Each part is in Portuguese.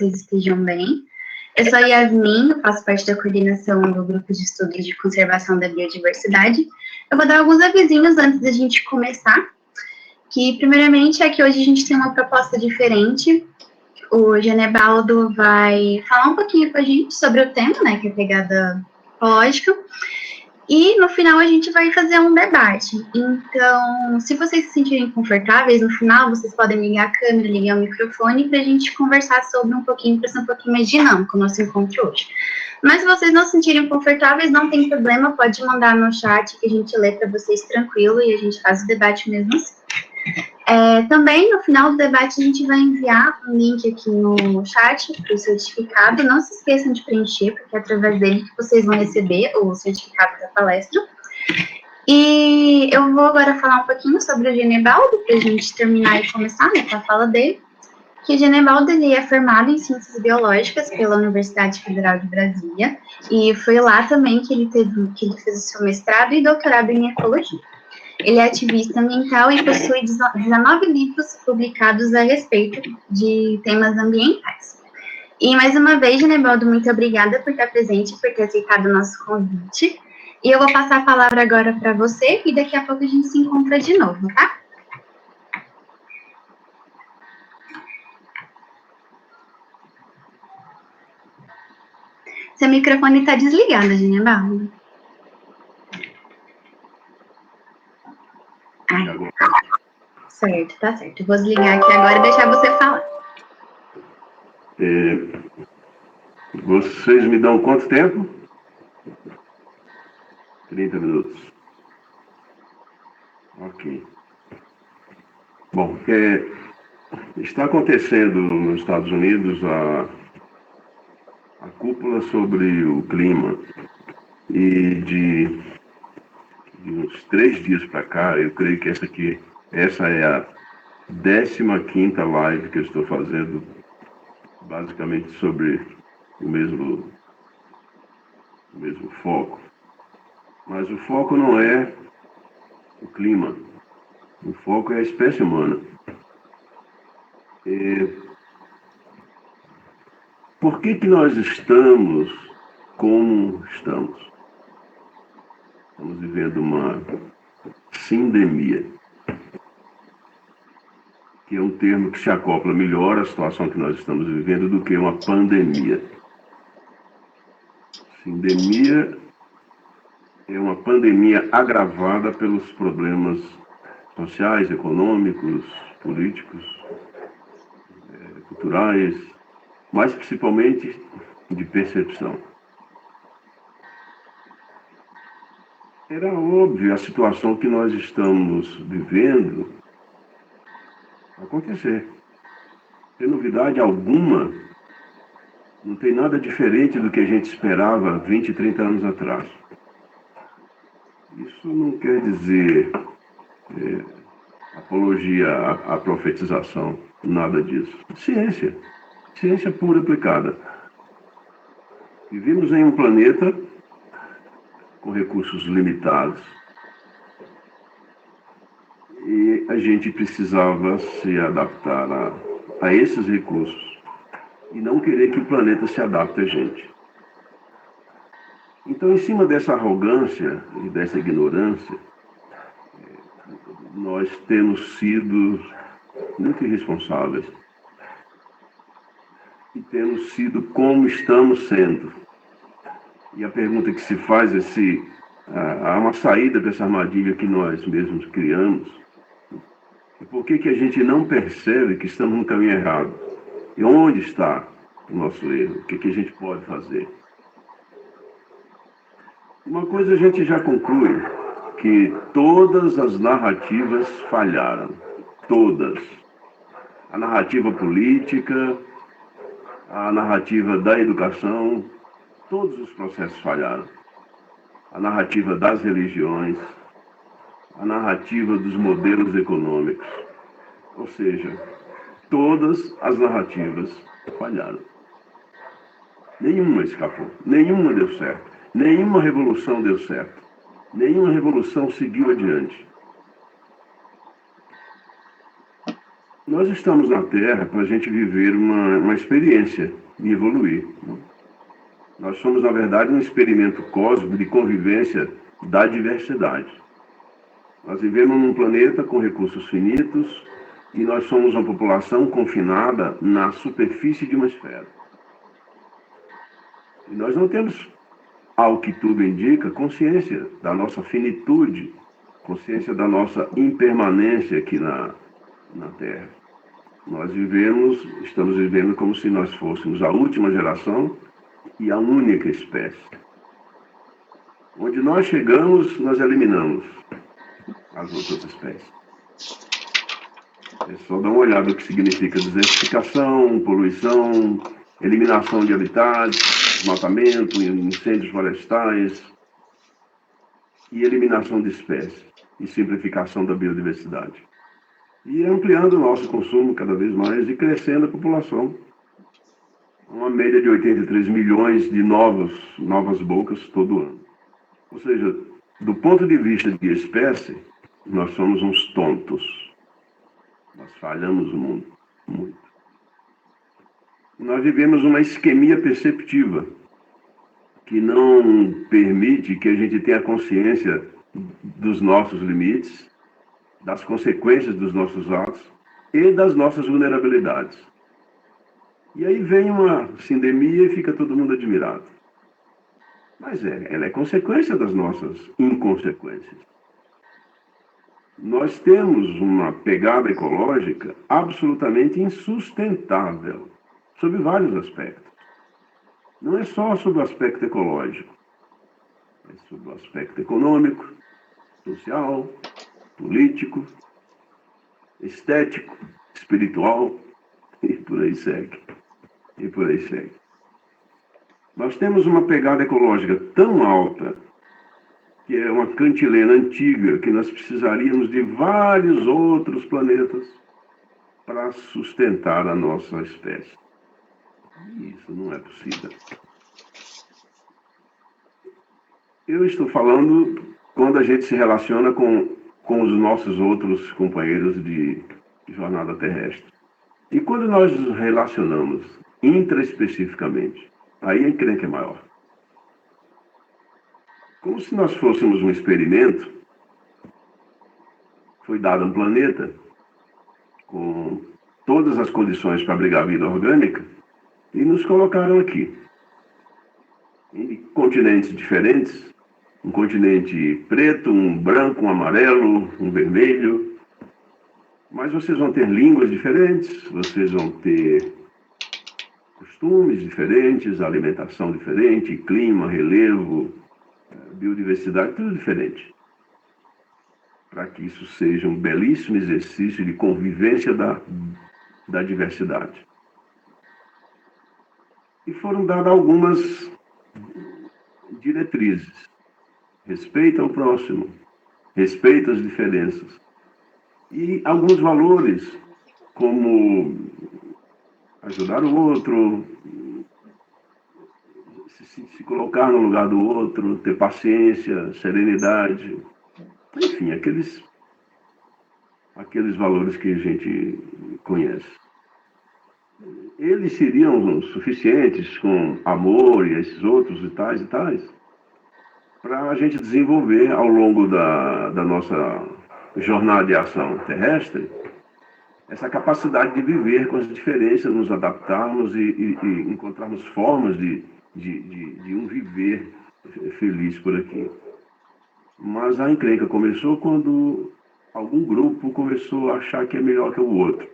vocês estejam bem. Eu sou a Yasmin, eu faço parte da coordenação do Grupo de Estudos de Conservação da Biodiversidade. Eu vou dar alguns avisinhos antes da gente começar, que primeiramente é que hoje a gente tem uma proposta diferente. O Genebaldo vai falar um pouquinho com a gente sobre o tema, né, que é pegada ecológica. E no final a gente vai fazer um debate. Então, se vocês se sentirem confortáveis, no final vocês podem ligar a câmera, ligar o microfone para a gente conversar sobre um pouquinho, para ser um pouquinho mais dinâmico o nosso encontro hoje. Mas se vocês não se sentirem confortáveis, não tem problema, pode mandar no chat que a gente lê para vocês tranquilo e a gente faz o debate mesmo assim. Também, no final do debate, a gente vai enviar um link aqui no chat para o certificado. Não se esqueçam de preencher, porque é através dele que vocês vão receber o certificado da palestra. E eu vou agora falar um pouquinho sobre o Genebaldo, para a gente terminar e começar, né, com a fala dele. Que o Genebaldo ele é formado em Ciências Biológicas pela Universidade Federal de Brasília, e foi lá também que ele fez o seu mestrado e doutorado em Ecologia. Ele é ativista ambiental e possui 19 livros publicados a respeito de temas ambientais. E, mais uma vez, Genebaldo, muito obrigada por estar presente, por ter aceitado o nosso convite. E eu vou passar a palavra agora para você e daqui a pouco a gente se encontra de novo, tá? Seu microfone está desligado, Genebaldo. Certo, tá certo. Eu vou desligar aqui agora e deixar você falar. Vocês me dão quanto tempo? 30 minutos. Ok. Bom, está acontecendo nos Estados Unidos a cúpula sobre o clima. E de uns 3 dias para cá, eu creio que essa é a 15ª live que eu estou fazendo, basicamente sobre o mesmo foco. Mas o foco não é o clima, o foco é a espécie humana. Por que nós estamos como estamos? Estamos vivendo uma sindemia, que é um termo que se acopla melhor à situação que nós estamos vivendo do que uma pandemia. Sindemia é uma pandemia agravada pelos problemas sociais, econômicos, políticos, culturais, mas principalmente de percepção. Era óbvio a situação que nós estamos vivendo acontecer. Sem novidade alguma, não tem nada diferente do que a gente esperava 20, 30 anos atrás. Isso não quer dizer apologia à profetização, nada disso. Ciência pura aplicada. Vivemos em um planeta com recursos limitados e a gente precisava se adaptar a esses recursos e não querer que o planeta se adapte a gente. Então, em cima dessa arrogância e dessa ignorância, nós temos sido muito irresponsáveis e temos sido como estamos sendo. E a pergunta que se faz é se há uma saída dessa armadilha que nós mesmos criamos. E por que a gente não percebe que estamos no caminho errado? E onde está o nosso erro? O que a gente pode fazer? Uma coisa a gente já conclui, que todas as narrativas falharam. Todas. A narrativa política, a narrativa da educação, todos os processos falharam. A narrativa das religiões, a narrativa dos modelos econômicos. Ou seja, todas as narrativas falharam. Nenhuma escapou, nenhuma deu certo, nenhuma revolução deu certo, nenhuma revolução seguiu adiante. Nós estamos na Terra para a gente viver uma experiência e evoluir. Nós somos, na verdade, um experimento cósmico de convivência da diversidade. Nós vivemos num planeta com recursos finitos e nós somos uma população confinada na superfície de uma esfera. E nós não temos, ao que tudo indica, consciência da nossa finitude, consciência da nossa impermanência aqui na Terra. Nós estamos vivendo como se nós fôssemos a última geração e a única espécie. Onde nós chegamos, nós eliminamos as outras espécies. É só dar uma olhada no que significa desertificação, poluição, eliminação de habitats, desmatamento, incêndios florestais e eliminação de espécies e simplificação da biodiversidade. E ampliando o nosso consumo cada vez mais e crescendo a população. Uma média de 83 milhões de novas bocas todo ano. Ou seja, do ponto de vista de espécie, nós somos uns tontos. Nós falhamos muito. Nós vivemos uma isquemia perceptiva que não permite que a gente tenha consciência dos nossos limites, das consequências dos nossos atos e das nossas vulnerabilidades. E aí vem uma sindemia e fica todo mundo admirado. Mas ela é consequência das nossas inconsequências. Nós temos uma pegada ecológica absolutamente insustentável, sob vários aspectos. Não é só sobre o aspecto ecológico, é sobre o aspecto econômico, social, político, estético, espiritual, e por aí segue. Nós temos uma pegada ecológica tão alta, que é uma cantilena antiga, que nós precisaríamos de vários outros planetas para sustentar a nossa espécie. E isso não é possível. Eu estou falando quando a gente se relaciona com os nossos outros companheiros de jornada terrestre. E quando nós nos relacionamos intraespecificamente, aí a encrenca é maior. Como se nós fôssemos um experimento, foi dado um planeta com todas as condições para abrigar a vida orgânica e nos colocaram aqui, em continentes diferentes, um continente preto, um branco, um amarelo, um vermelho, mas vocês vão ter línguas diferentes, vocês vão ter costumes diferentes, alimentação diferente, clima, relevo, biodiversidade, tudo diferente. Para que isso seja um belíssimo exercício de convivência da diversidade. E foram dadas algumas diretrizes. Respeito ao próximo, respeito às diferenças. E alguns valores, como ajudar o outro, se colocar no lugar do outro, ter paciência, serenidade, enfim, aqueles valores que a gente conhece. Eles seriam suficientes com amor e esses outros e tais, para a gente desenvolver ao longo da nossa jornada de ação terrestre essa capacidade de viver com as diferenças, nos adaptarmos e encontrarmos formas de um viver feliz por aqui. Mas a encrenca começou quando algum grupo começou a achar que é melhor que o outro.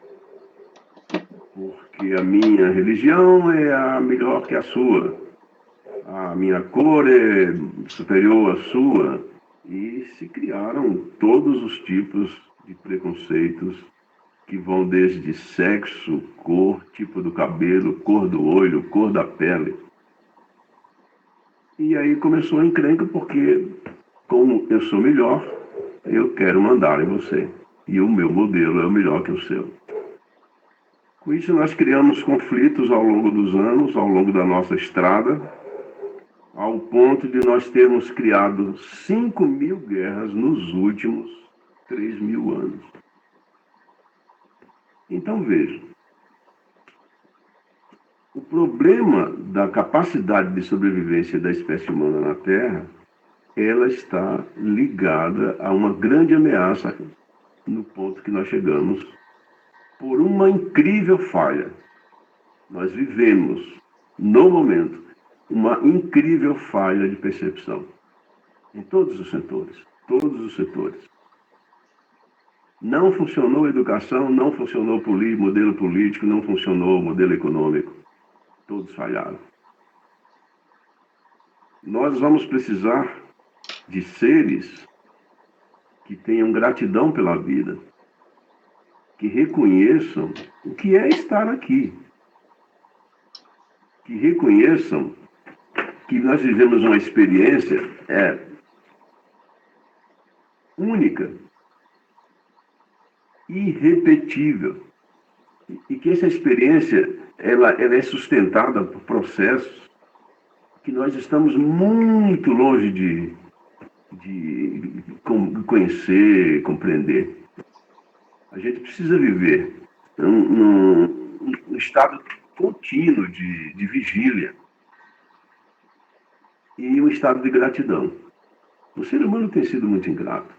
Porque a minha religião é a melhor que a sua. A minha cor é superior à sua. E se criaram todos os tipos de preconceitos que vão desde sexo, cor, tipo do cabelo, cor do olho, cor da pele. E aí começou a encrenca porque, como eu sou melhor, eu quero mandar em você. E o meu modelo é o melhor que o seu. Com isso, nós criamos conflitos ao longo dos anos, ao longo da nossa estrada, ao ponto de nós termos criado 5.000 guerras nos últimos 3.000 anos. Então, veja, o problema da capacidade de sobrevivência da espécie humana na Terra, ela está ligada a uma grande ameaça no ponto que nós chegamos, por uma incrível falha. Nós vivemos, no momento, uma incrível falha de percepção, em todos os setores, todos os setores. Não funcionou a educação, não funcionou o modelo político, não funcionou o modelo econômico. Todos falharam. Nós vamos precisar de seres que tenham gratidão pela vida, que reconheçam o que é estar aqui, que reconheçam que nós vivemos uma experiência única, irrepetível, e que essa experiência ela é sustentada por processos que nós estamos muito longe de conhecer, compreender. A gente precisa viver num estado contínuo de vigília e um estado de gratidão. O ser humano tem sido muito ingrato.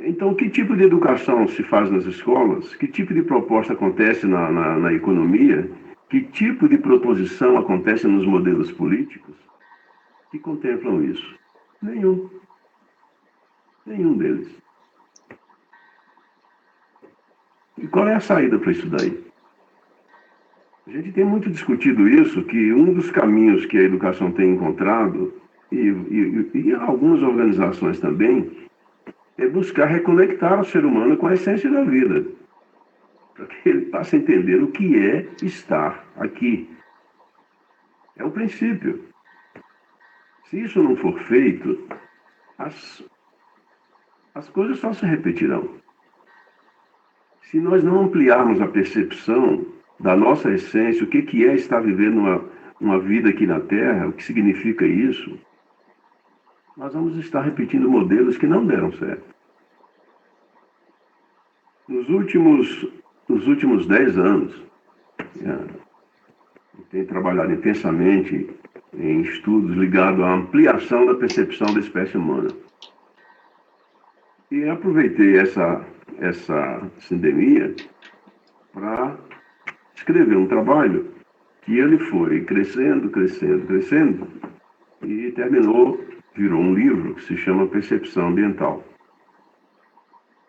Então, que tipo de educação se faz nas escolas? Que tipo de proposta acontece na economia? Que tipo de proposição acontece nos modelos políticos que contemplam isso? Nenhum. Nenhum deles. E qual é a saída para isso daí? A gente tem muito discutido isso, que um dos caminhos que a educação tem encontrado, e algumas organizações também, é buscar reconectar o ser humano com a essência da vida, para que ele passe a entender o que é estar aqui. É o princípio. Se isso não for feito, as coisas só se repetirão. Se nós não ampliarmos a percepção da nossa essência, o que é estar vivendo uma vida aqui na Terra, o que significa isso, nós vamos estar repetindo modelos que não deram certo. Nos últimos 10 anos, eu tenho trabalhado intensamente em estudos ligados à ampliação da percepção da espécie humana. E aproveitei essa sindemia para escrever um trabalho que ele foi crescendo e virou um livro que se chama Percepção Ambiental.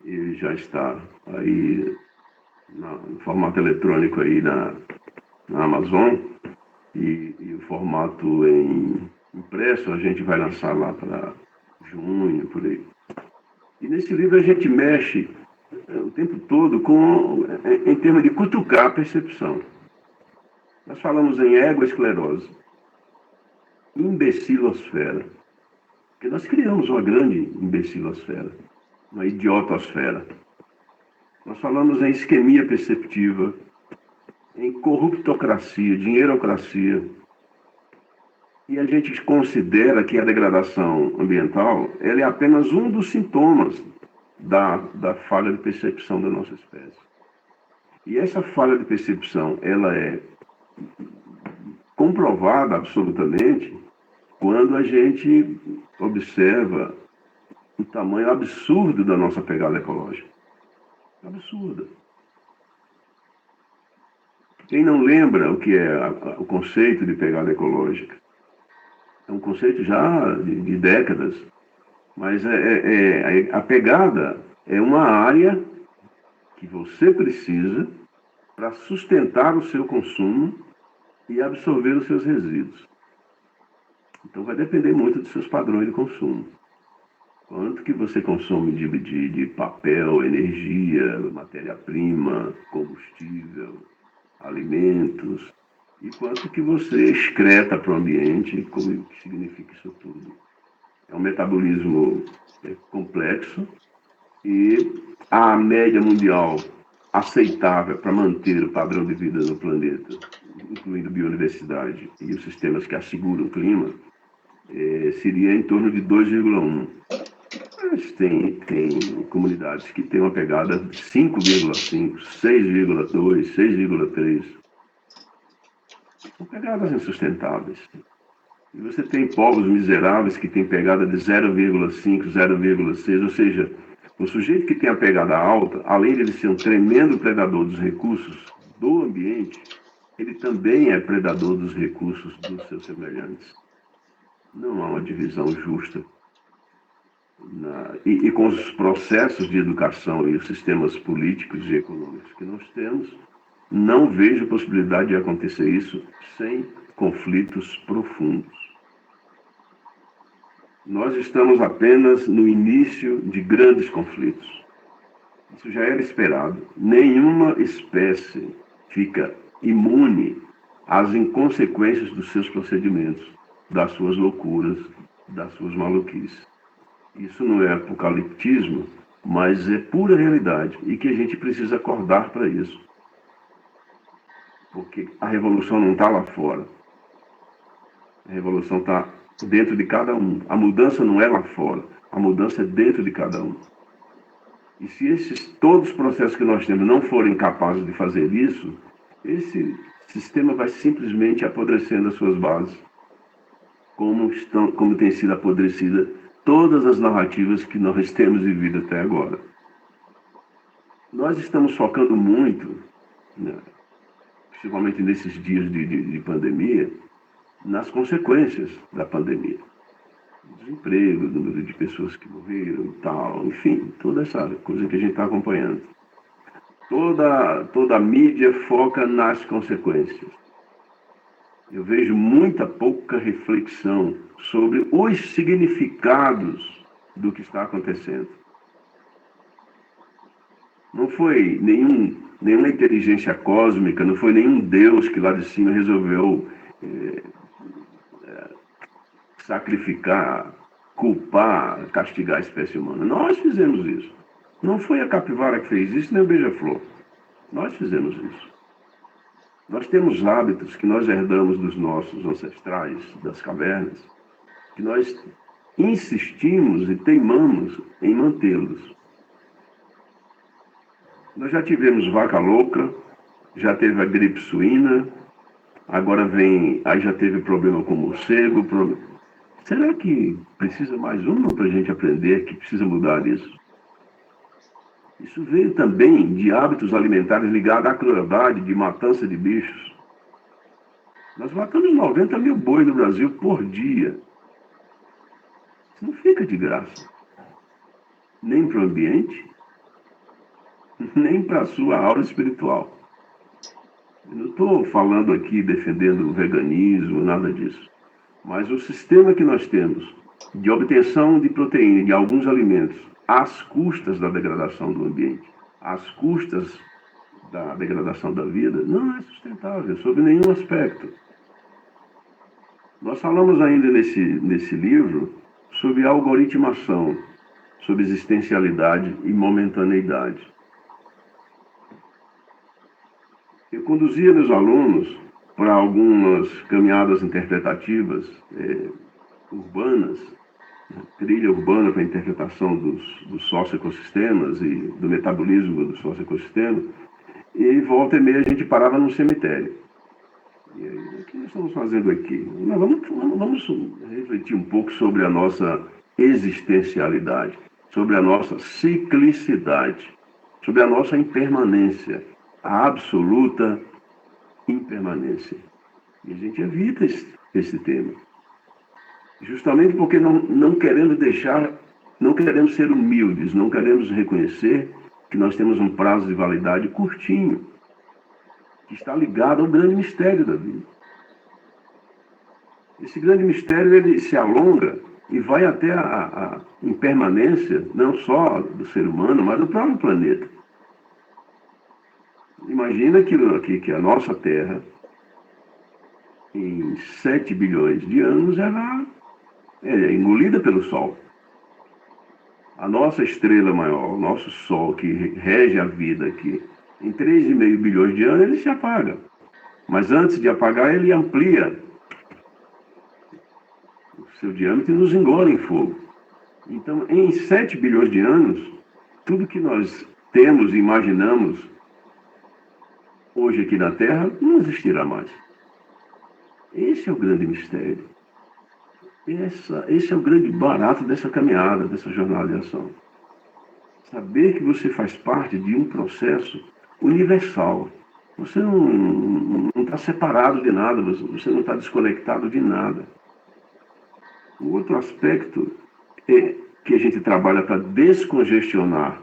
Ele já está aí no formato eletrônico aí na Amazon e o formato em impresso a gente vai lançar lá para junho, por aí. E nesse livro a gente mexe o tempo todo em termos de cutucar a percepção. Nós falamos em egoesclerose, imbecilosfera, porque nós criamos uma grande imbecilosfera, uma idiotosfera. Nós falamos em isquemia perceptiva, em corruptocracia, dinheirocracia, e a gente considera que a degradação ambiental ela é apenas um dos sintomas da falha de percepção da nossa espécie. E essa falha de percepção ela é comprovada absolutamente quando a gente observa o tamanho absurdo da nossa pegada ecológica. Absurda. Quem não lembra o que é o conceito de pegada ecológica? É um conceito já de décadas, mas a pegada é uma área que você precisa para sustentar o seu consumo e absorver os seus resíduos. Então vai depender muito dos seus padrões de consumo. Quanto que você consome de papel, energia, matéria-prima, combustível, alimentos, e quanto que você excreta para o ambiente, como que significa isso tudo. É um metabolismo complexo e a média mundial aceitável para manter o padrão de vida no planeta, incluindo biodiversidade e os sistemas que asseguram o clima, seria em torno de 2,1. Mas tem comunidades que têm uma pegada de 5,5, 6,2, 6,3. São pegadas insustentáveis. E você tem povos miseráveis que têm pegada de 0,5, 0,6, ou seja, o sujeito que tem a pegada alta, além de ele ser um tremendo predador dos recursos do ambiente, ele também é predador dos recursos dos seus semelhantes. Não há uma divisão justa. E com os processos de educação e os sistemas políticos e econômicos que nós temos, não vejo possibilidade de acontecer isso sem conflitos profundos. Nós estamos apenas no início de grandes conflitos. Isso já era esperado. Nenhuma espécie fica imune às inconsequências dos seus procedimentos, das suas loucuras, das suas maluquices. Isso não é apocaliptismo, mas é pura realidade e que a gente precisa acordar para isso. Porque a revolução não está lá fora. A revolução está dentro de cada um. A mudança não é lá fora, a mudança é dentro de cada um. E se todos os processos que nós temos não forem capazes de fazer isso, esse sistema vai simplesmente apodrecendo as suas bases, como tem sido apodrecida todas as narrativas que nós temos vivido até agora. Nós estamos focando muito, né, principalmente nesses dias de pandemia, nas consequências da pandemia. Desemprego, número de pessoas que morreram e tal, enfim, toda essa coisa que a gente está acompanhando. Toda a mídia foca nas consequências. Eu vejo pouca reflexão sobre os significados do que está acontecendo. Não foi nenhuma inteligência cósmica, não foi nenhum Deus que lá de cima resolveu sacrificar, culpar, castigar a espécie humana. Nós fizemos isso. Não foi a capivara que fez isso, nem o beija-flor. Nós fizemos isso. Nós temos hábitos que nós herdamos dos nossos ancestrais, das cavernas, que nós insistimos e teimamos em mantê-los. Nós já tivemos vaca louca, já teve a gripe suína, agora aí já teve problema com morcego. Será que precisa mais uma para a gente aprender que precisa mudar isso? Isso veio também de hábitos alimentares ligados à crueldade, de matança de bichos. Nós matamos 90 mil bois no Brasil por dia. Isso não fica de graça. Nem para o ambiente, nem para a sua aura espiritual. Eu não estou falando aqui defendendo o veganismo, nada disso. Mas o sistema que nós temos de obtenção de proteína de alguns alimentos às custas da degradação do ambiente, às custas da degradação da vida, não é sustentável, sob nenhum aspecto. Nós falamos ainda nesse livro sobre algoritmação, sobre existencialidade e momentaneidade. Eu conduzia meus alunos para algumas caminhadas interpretativas urbanas, trilha urbana para a interpretação dos socioecossistemas e do metabolismo do socioecossistema, e volta e meia a gente parava num cemitério. E aí, o que nós estamos fazendo aqui? Nós vamos refletir um pouco sobre a nossa existencialidade, sobre a nossa ciclicidade, sobre a nossa impermanência, a absoluta impermanência. E a gente evita esse tema. Justamente porque não queremos ser humildes, não queremos reconhecer que nós temos um prazo de validade curtinho, que está ligado ao grande mistério da vida. Esse grande mistério, ele se alonga e vai até a impermanência, não só do ser humano, mas do próprio planeta. Imagina que a nossa Terra, em 7 bilhões de anos, ela é engolida pelo Sol. A nossa estrela maior, o nosso Sol, que rege a vida aqui, em 3,5 bilhões de anos, ele se apaga. Mas antes de apagar, ele amplia o seu diâmetro e nos engole em fogo. Então, em 7 bilhões de anos, tudo que nós temos e imaginamos hoje aqui na Terra não existirá mais. Esse é o grande mistério. Esse é o grande barato dessa caminhada, dessa jornada de ação. Saber que você faz parte de um processo universal. Você não está separado de nada, você não está desconectado de nada. O outro aspecto é que a gente trabalha para descongestionar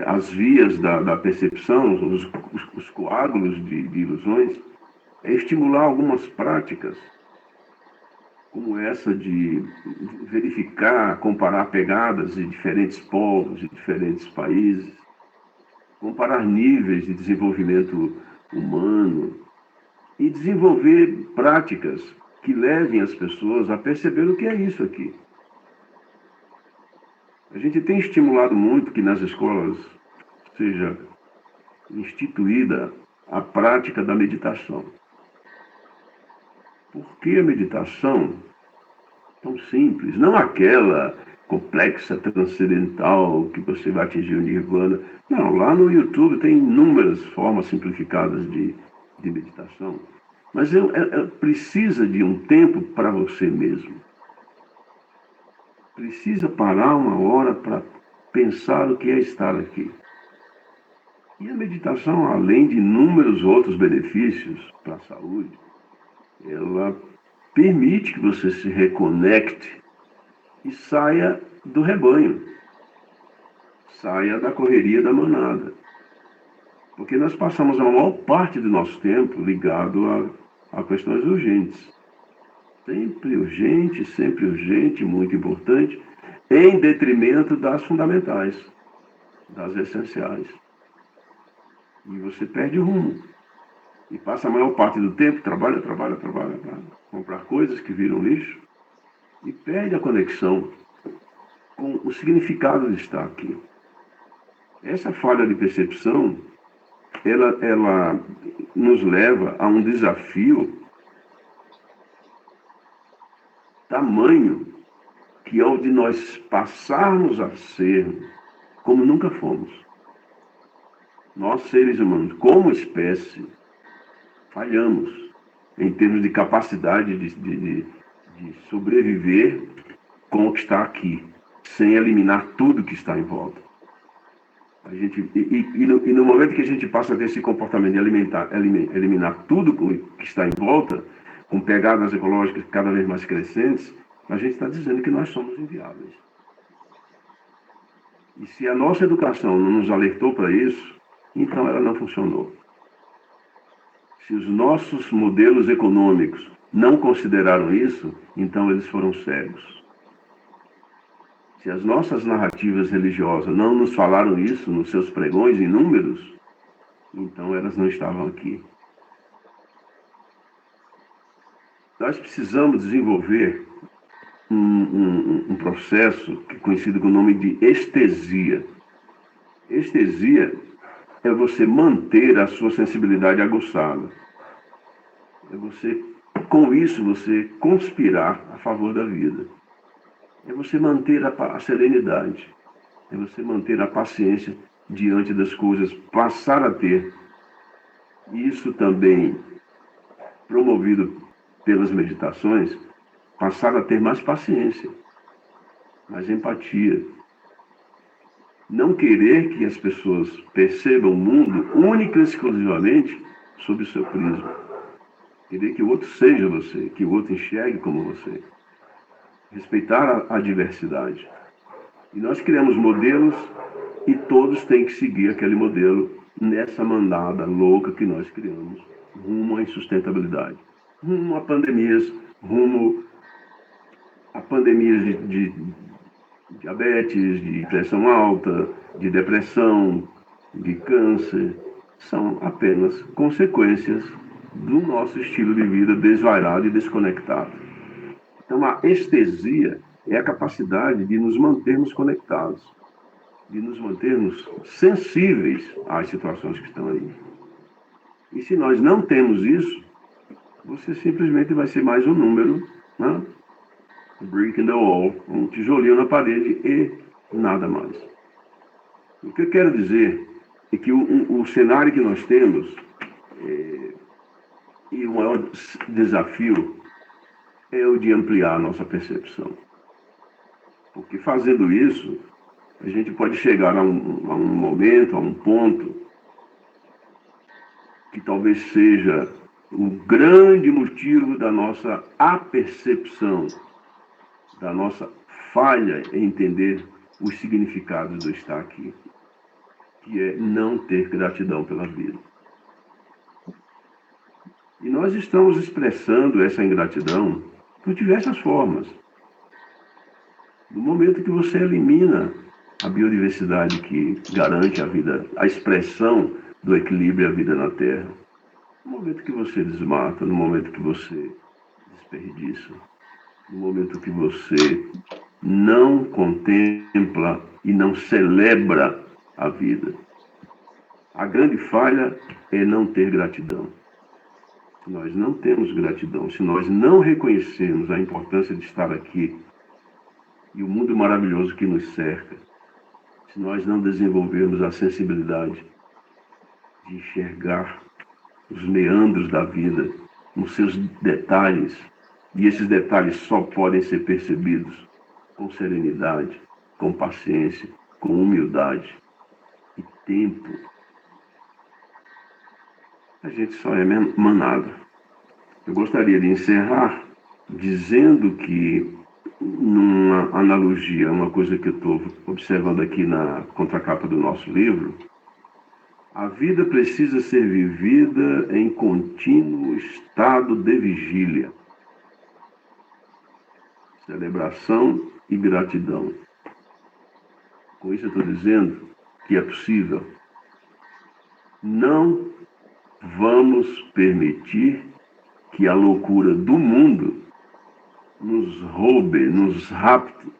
as vias da percepção, os coágulos de ilusões, é estimular algumas práticas, como essa de verificar, comparar pegadas de diferentes povos, de diferentes países, comparar níveis de desenvolvimento humano e desenvolver práticas que levem as pessoas a perceber o que é isso aqui. A gente tem estimulado muito que nas escolas seja instituída a prática da meditação. Por que a meditação tão simples? Não aquela complexa, transcendental, que você vai atingir o nirvana. Não, lá no YouTube tem inúmeras formas simplificadas de meditação. Mas precisa de um tempo para você mesmo. Precisa parar uma hora para pensar o que é estar aqui. E a meditação, além de inúmeros outros benefícios para a saúde, ela permite que você se reconecte e saia do rebanho, saia da correria da manada. Porque nós passamos a maior parte do nosso tempo ligado a questões urgentes. Sempre urgente, muito importante, em detrimento das fundamentais, das essenciais. E você perde o rumo. E passa a maior parte do tempo, trabalha, para comprar coisas que viram lixo, e perde a conexão com o significado de estar aqui. Essa falha de percepção, ela nos leva a um desafio tamanho, que é o de nós passarmos a ser como nunca fomos. Nós, seres humanos, como espécie, falhamos em termos de capacidade de sobreviver com o que está aqui, sem eliminar tudo que está em volta. No momento que a gente passa a ter esse comportamento de eliminar tudo que está em volta, com pegadas ecológicas cada vez mais crescentes, a gente está dizendo que nós somos inviáveis. E se a nossa educação não nos alertou para isso, então ela não funcionou. Se os nossos modelos econômicos não consideraram isso, então eles foram cegos. Se as nossas narrativas religiosas não nos falaram isso nos seus pregões inúmeros, então elas não estavam aqui. Nós precisamos desenvolver um processo que é conhecido com o nome de estesia. Estesia é você manter a sua sensibilidade aguçada. É você, com isso, você conspirar a favor da vida. É você manter a serenidade. É você manter a paciência diante das coisas, passar a ter. Isso também, promovido pelas meditações, passar a ter mais paciência, mais empatia. Não querer que as pessoas percebam o mundo única e exclusivamente sob o seu prisma. Querer que o outro seja você, que o outro enxergue como você. Respeitar a diversidade. E nós criamos modelos e todos têm que seguir aquele modelo nessa mandada louca que nós criamos, rumo à insustentabilidade, rumo a pandemias, rumo a pandemias de diabetes, de pressão alta, de depressão, de câncer. São apenas consequências do nosso estilo de vida desvairado e desconectado. Então, a estesia é a capacidade de nos mantermos conectados, de nos mantermos sensíveis às situações que estão aí. E se nós não temos isso, você simplesmente vai ser mais um número, né? brick in the wall, um tijolinho na parede e nada mais. O que eu quero dizer é que o cenário que nós temos e o maior desafio é o de ampliar a nossa percepção. Porque fazendo isso, a gente pode chegar a um momento, a um ponto, que talvez seja o grande motivo da nossa apercepção, da nossa falha em entender os significados do estar aqui, que é não ter gratidão pela vida. E nós estamos expressando essa ingratidão por diversas formas. No momento que você elimina a biodiversidade que garante a vida, a expressão do equilíbrio e a vida na Terra, no momento que você desmata, no momento que você desperdiça, no momento que você não contempla e não celebra a vida. A grande falha é não ter gratidão. Se nós não temos gratidão, se nós não reconhecemos a importância de estar aqui e o mundo maravilhoso que nos cerca, se nós não desenvolvermos a sensibilidade de enxergar os meandros da vida nos seus detalhes, e esses detalhes só podem ser percebidos com serenidade, com paciência, com humildade e tempo, a gente só é manada. Eu gostaria de encerrar dizendo que, numa analogia, uma coisa que eu estou observando aqui na contracapa do nosso livro, a vida precisa ser vivida em contínuo estado de vigília, celebração e gratidão. Com isso eu estou dizendo que é possível. Não vamos permitir que a loucura do mundo nos roube, nos rapte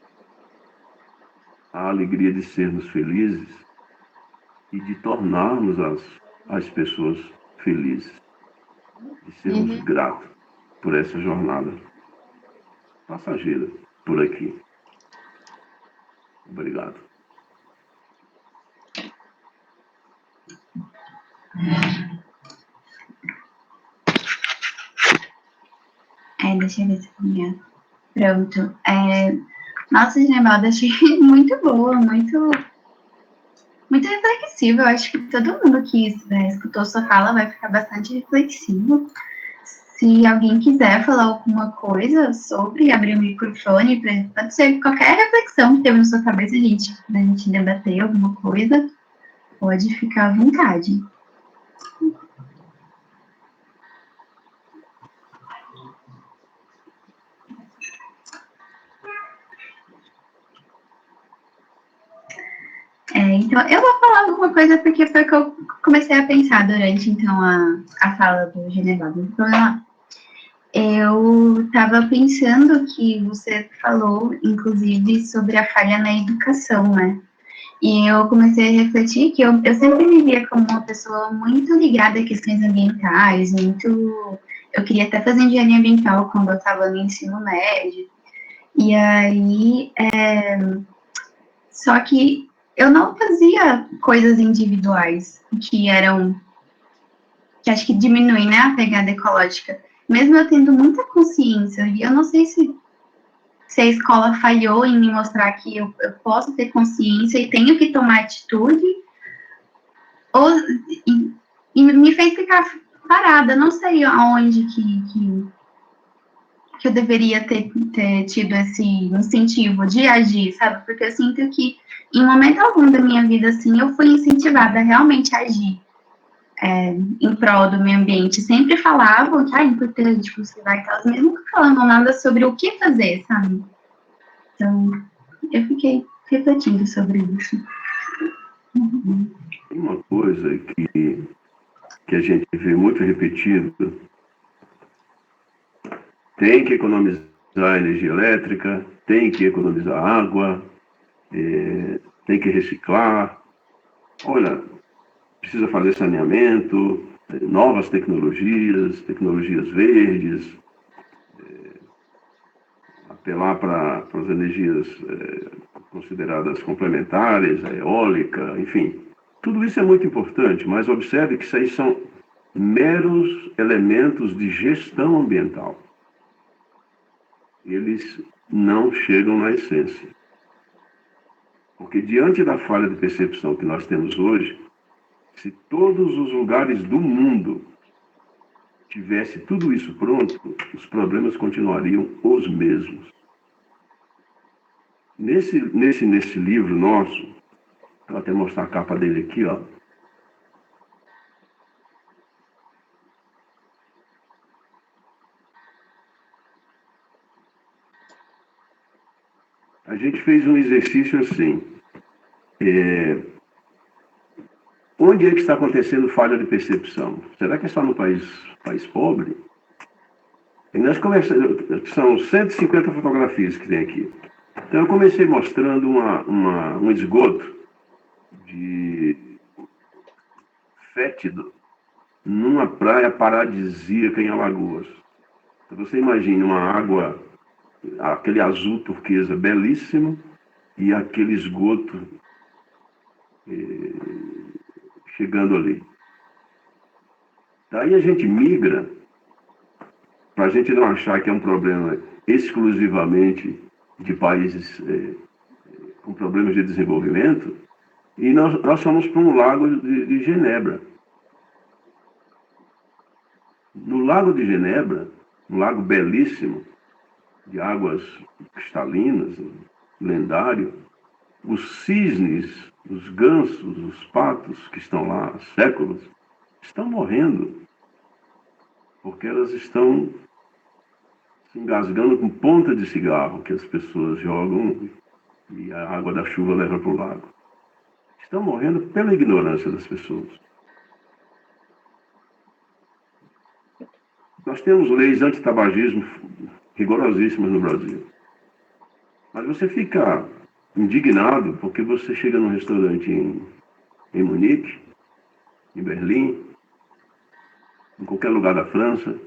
a alegria de sermos felizes e de tornarmos as pessoas felizes, de sermos gratos por essa jornada passageira por aqui. Obrigado. Deixa eu ver se eu pronto. Nossa, Ginebalda, achei muito boa, muito reflexiva. Eu acho que todo mundo que escutou sua fala vai ficar bastante reflexivo. Se alguém quiser falar alguma coisa sobre abrir o microfone, pode ser qualquer reflexão que teve na sua cabeça, gente, pra gente debater alguma coisa, pode ficar à vontade. Então, eu vou falar alguma coisa porque foi o que eu comecei a pensar durante, então, a fala do Genevaldo. Então, eu estava pensando que você falou, inclusive, sobre a falha na educação, né? E eu comecei a refletir que eu sempre me via como uma pessoa muito ligada a questões ambientais, eu queria até fazer engenharia ambiental quando eu estava no ensino médio. E aí, só que eu não fazia coisas individuais que acho que diminuem, né, a pegada ecológica. Mesmo eu tendo muita consciência, e eu não sei se a escola falhou em me mostrar que eu posso ter consciência e tenho que tomar atitude, e me fez ficar parada, não sei aonde que eu deveria ter tido esse incentivo de agir, sabe? Porque eu sinto que, em momento algum da minha vida, assim, eu fui incentivada a realmente agir em prol do meio ambiente. Sempre falavam que é importante cultivar e tal, mas nunca falavam nada sobre o que fazer, sabe? Então, eu fiquei refletindo sobre isso. Tem uma coisa que a gente vê muito repetido: tem que economizar energia elétrica, tem que economizar água, tem que reciclar. Olha, precisa fazer saneamento, novas tecnologias verdes, apelar para as energias consideradas complementares, a eólica, enfim. Tudo isso é muito importante, mas observe que isso aí são meros elementos de gestão ambiental. Eles não chegam na essência. Porque diante da falha de percepção que nós temos hoje, se todos os lugares do mundo tivesse tudo isso pronto, os problemas continuariam os mesmos. Nesse livro nosso, vou até mostrar a capa dele aqui, ó. A gente fez um exercício assim. Onde é que está acontecendo falha de percepção? Será que é só no país pobre? E nós conversamos, são 150 fotografias que tem aqui. Então eu comecei mostrando um esgoto de fétido numa praia paradisíaca em Alagoas. Então você imagina uma água, aquele azul turquesa belíssimo e aquele esgoto chegando ali. Daí a gente migra para a gente não achar que é um problema exclusivamente de países com problemas de desenvolvimento, e nós fomos para um lago de Genebra. No Lago de Genebra, um lago belíssimo, de águas cristalinas, lendário, os cisnes, os gansos, os patos que estão lá há séculos, estão morrendo, porque elas estão se engasgando com ponta de cigarro que as pessoas jogam e a água da chuva leva para o lago. Estão morrendo pela ignorância das pessoas. Nós temos leis anti-tabagismo rigorosíssimas no Brasil. Mas você fica indignado porque você chega num restaurante em Munique, em Berlim, em qualquer lugar da França,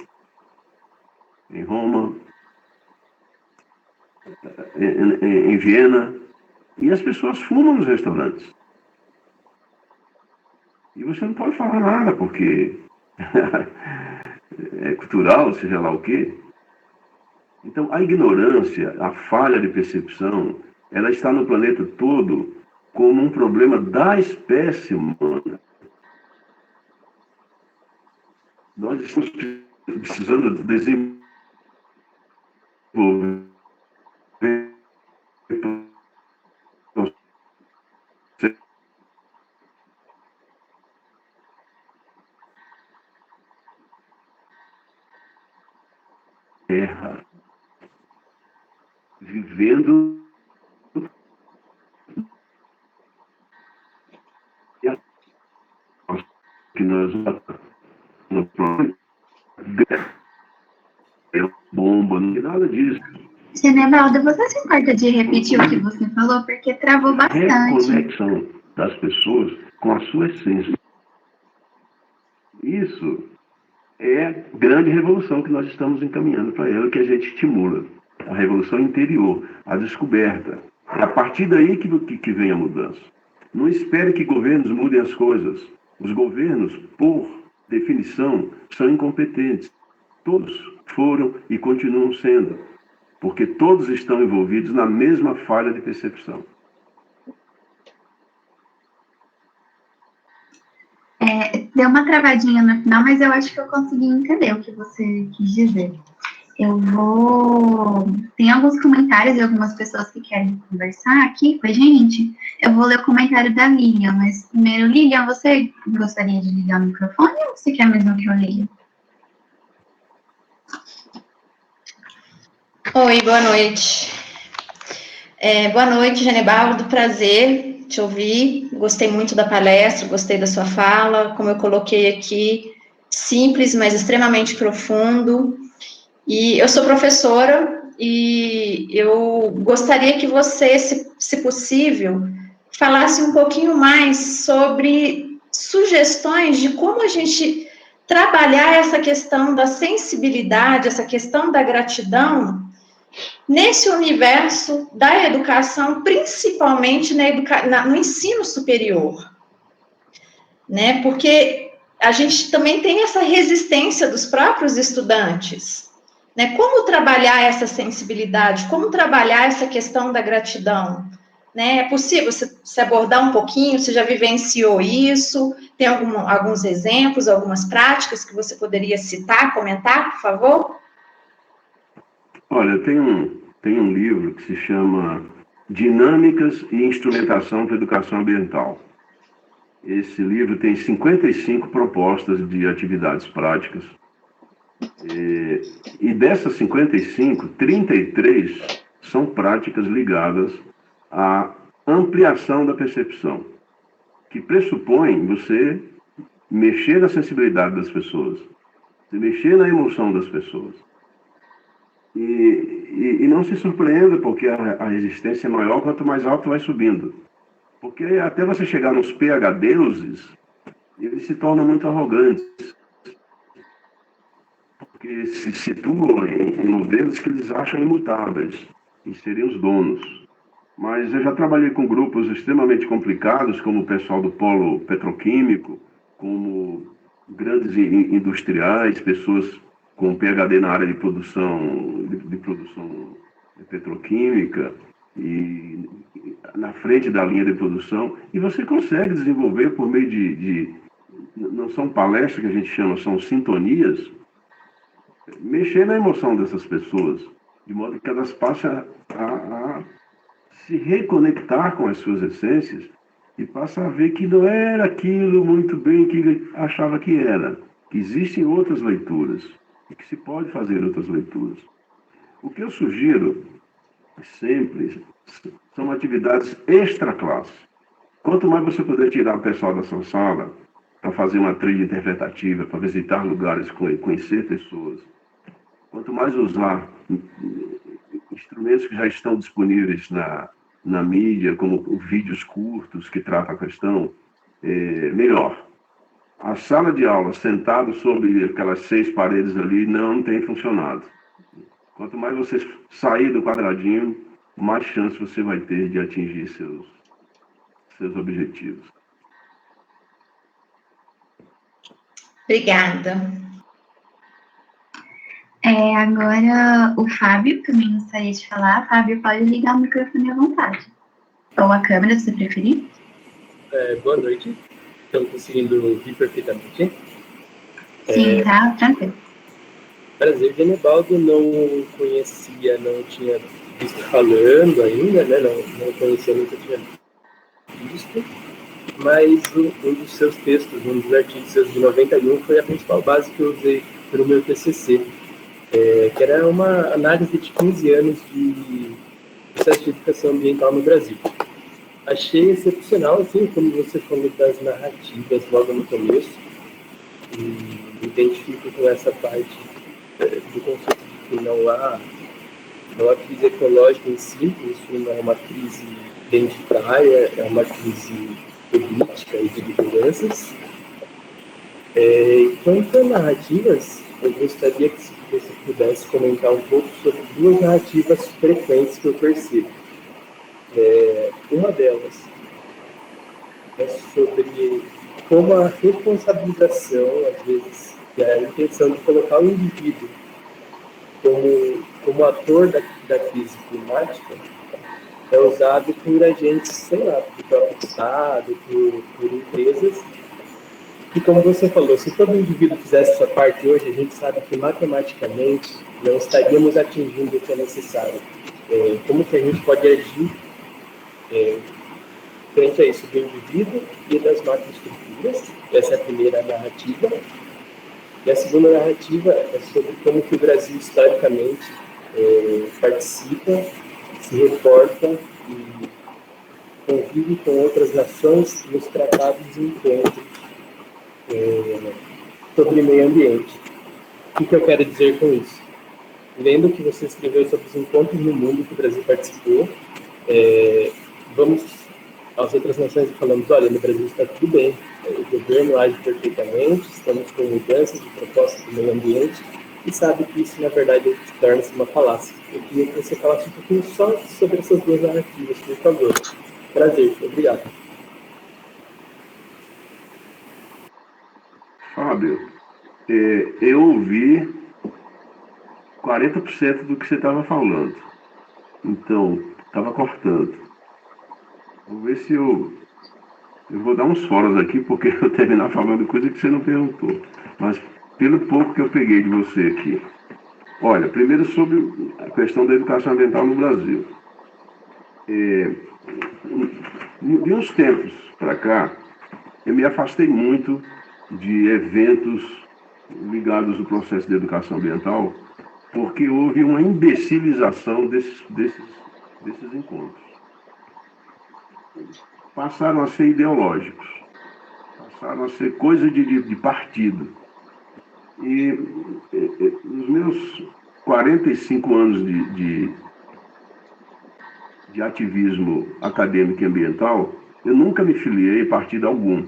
em Roma, em Viena, e as pessoas fumam nos restaurantes. E você não pode falar nada, porque é cultural, seja lá o quê. Então, a ignorância, a falha de percepção, ela está no planeta todo como um problema da espécie humana. Nós estamos precisando desenvolver terra, vivendo que nós bomba, não tem nada disso. Genevaldo, você se importa de repetir o que você falou? Porque travou bastante. Reconexão das pessoas com a sua essência. Isso é a grande revolução que nós estamos encaminhando para ela, que a gente estimula. A revolução interior, a descoberta. É a partir daí que vem a mudança. Não espere que governos mudem as coisas. Os governos, por definição, são incompetentes. Todos foram e continuam sendo, porque todos estão envolvidos na mesma falha de percepção. Deu uma travadinha no final, mas eu acho que eu consegui entender o que você quis dizer. Tem alguns comentários e algumas pessoas que querem conversar aqui com a gente. Eu vou ler o comentário da Lilian, mas primeiro, Lilian, você gostaria de ligar o microfone ou você quer mesmo que eu leia? Oi, boa noite. Boa noite, Genevaldo, prazer te ouvir. Gostei muito da palestra, gostei da sua fala. Como eu coloquei aqui, simples, mas extremamente profundo. E eu sou professora e eu gostaria que você, se possível, falasse um pouquinho mais sobre sugestões de como a gente trabalhar essa questão da sensibilidade, essa questão da gratidão, nesse universo da educação, principalmente no ensino superior, né? Porque a gente também tem essa resistência dos próprios estudantes, né? Como trabalhar essa sensibilidade? Como trabalhar essa questão da gratidão? Né? É possível se abordar um pouquinho? Você já vivenciou isso? Tem alguns exemplos, algumas práticas que você poderia citar, comentar, por favor? Olha, tem um livro que se chama Dinâmicas e Instrumentação para a Educação Ambiental. Esse livro tem 55 propostas de atividades práticas. E dessas 55, 33 são práticas ligadas à ampliação da percepção, que pressupõe você mexer na sensibilidade das pessoas, você mexer na emoção das pessoas. E não se surpreenda, porque a resistência é maior quanto mais alto vai subindo. Porque até você chegar nos PhDs, eles se tornam muito arrogantes. Porque se situam em modelos que eles acham imutáveis, e seriam os donos. Mas eu já trabalhei com grupos extremamente complicados, como o pessoal do polo petroquímico, como grandes industriais, pessoas com PhD na área de produção petroquímica, e na frente da linha de produção, e você consegue desenvolver por meio não são palestras que a gente chama, são sintonias, mexer na emoção dessas pessoas, de modo que elas passem a se reconectar com as suas essências e passam a ver que não era aquilo muito bem que achava que era, que existem outras leituras e que se pode fazer outras leituras. O que eu sugiro sempre são atividades extra-classe. Quanto mais você puder tirar o pessoal da sua sala para fazer uma trilha interpretativa, para visitar lugares, conhecer pessoas, quanto mais usar instrumentos que já estão disponíveis na mídia, como vídeos curtos que tratam a questão, melhor. A sala de aula, sentado sobre aquelas 6 paredes ali, não tem funcionado. Quanto mais você sair do quadradinho, mais chance você vai ter de atingir seus objetivos. Obrigada. Agora o Fábio também gostaria de falar. Fábio, pode ligar o microfone à vontade. Ou a câmera, se você preferir. Boa noite. Estão conseguindo ouvir perfeitamente? Sim, tá tranquilo. Prazer, Genebaldo. Não conhecia, não tinha visto falando ainda, né? Não conhecia, nunca tinha visto. Mas um dos seus textos, um dos artigos seus de 91, foi a principal base que eu usei para o meu TCC, que era uma análise de 15 anos de processo de educação ambiental no Brasil. Achei excepcional, assim, como você falou das narrativas logo no começo, e me identifico com essa parte do conceito de que não há crise ecológica em si, isso não é uma crise identitária, é uma crise política e de lideranças. Quanto a narrativas, eu gostaria que você pudesse comentar um pouco sobre 2 narrativas frequentes que eu percebo. Uma delas é sobre como a responsabilização, às vezes, e a intenção de colocar o indivíduo como ator da crise climática é usado por agentes, sei lá, do próprio Estado, por empresas. E como você falou, se todo indivíduo fizesse sua parte hoje, a gente sabe que matematicamente não estaríamos atingindo o que é necessário. Como que a gente pode agir frente a isso do indivíduo e das macroestruturas? Essa é a primeira narrativa. E a segunda narrativa é sobre como que o Brasil, historicamente, participa, se reporta e convive com outras nações nos tratados de encontro sobre meio ambiente. O que eu quero dizer com isso? Lendo que você escreveu sobre os encontros no mundo que o Brasil participou, vamos às outras nações e falamos, olha, no Brasil está tudo bem, o governo age perfeitamente, estamos com mudanças de propostas do meio ambiente, e sabe que isso, na verdade, torna-se uma falácia. Eu queria que você falasse um pouquinho só sobre essas duas narrativas, por favor. Prazer, obrigado. Fábio, eu ouvi 40% do que você estava falando. Então, estava cortando. Vou ver se eu vou dar uns foros aqui, porque eu terminar falando coisa que você não perguntou. Mas, pelo pouco que eu peguei de você aqui. Olha, primeiro sobre a questão da educação ambiental no Brasil. De uns tempos para cá, eu me afastei muito de eventos ligados ao processo de educação ambiental, porque houve uma imbecilização desses encontros. Passaram a ser ideológicos, passaram a ser coisa de partido. E nos meus 45 anos de ativismo acadêmico e ambiental, eu nunca me filiei a partido algum.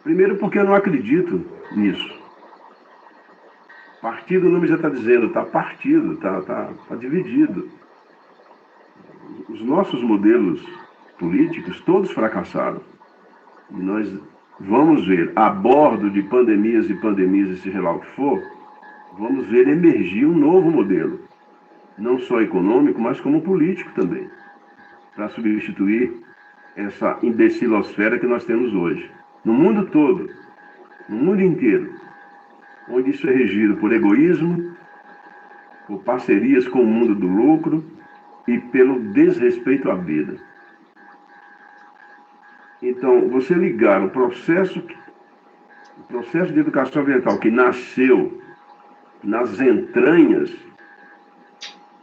Primeiro porque eu não acredito nisso. Partido, o nome já está dizendo, está partido, está dividido. Os nossos modelos políticos todos fracassaram. E nós vamos ver, a bordo de pandemias, e seja lá o que for, vamos ver emergir um novo modelo. Não só econômico, mas como político também. Para substituir essa imbecilosfera que nós temos hoje. No mundo todo, no mundo inteiro, onde isso é regido por egoísmo, por parcerias com o mundo do lucro e pelo desrespeito à vida. Então, você ligar o processo de educação ambiental que nasceu nas entranhas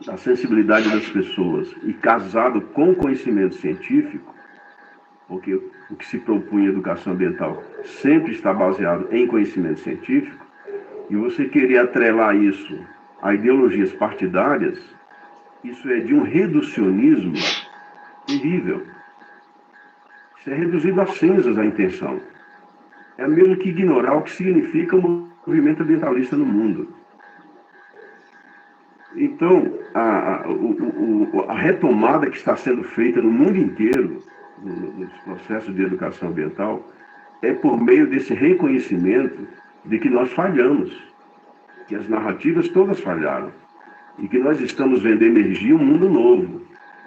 da sensibilidade das pessoas e casado com conhecimento científico, porque o que se propunha educação ambiental sempre está baseado em conhecimento científico, e você querer atrelar isso a ideologias partidárias, isso é de um reducionismo terrível. Isso é reduzido a cinzas a intenção. É mesmo que ignorar o que significa o movimento ambientalista no mundo. Então, a retomada que está sendo feita no mundo inteiro, nos processos de educação ambiental, é por meio desse reconhecimento de que nós falhamos, que as narrativas todas falharam, e que nós estamos vendo emergir um mundo novo,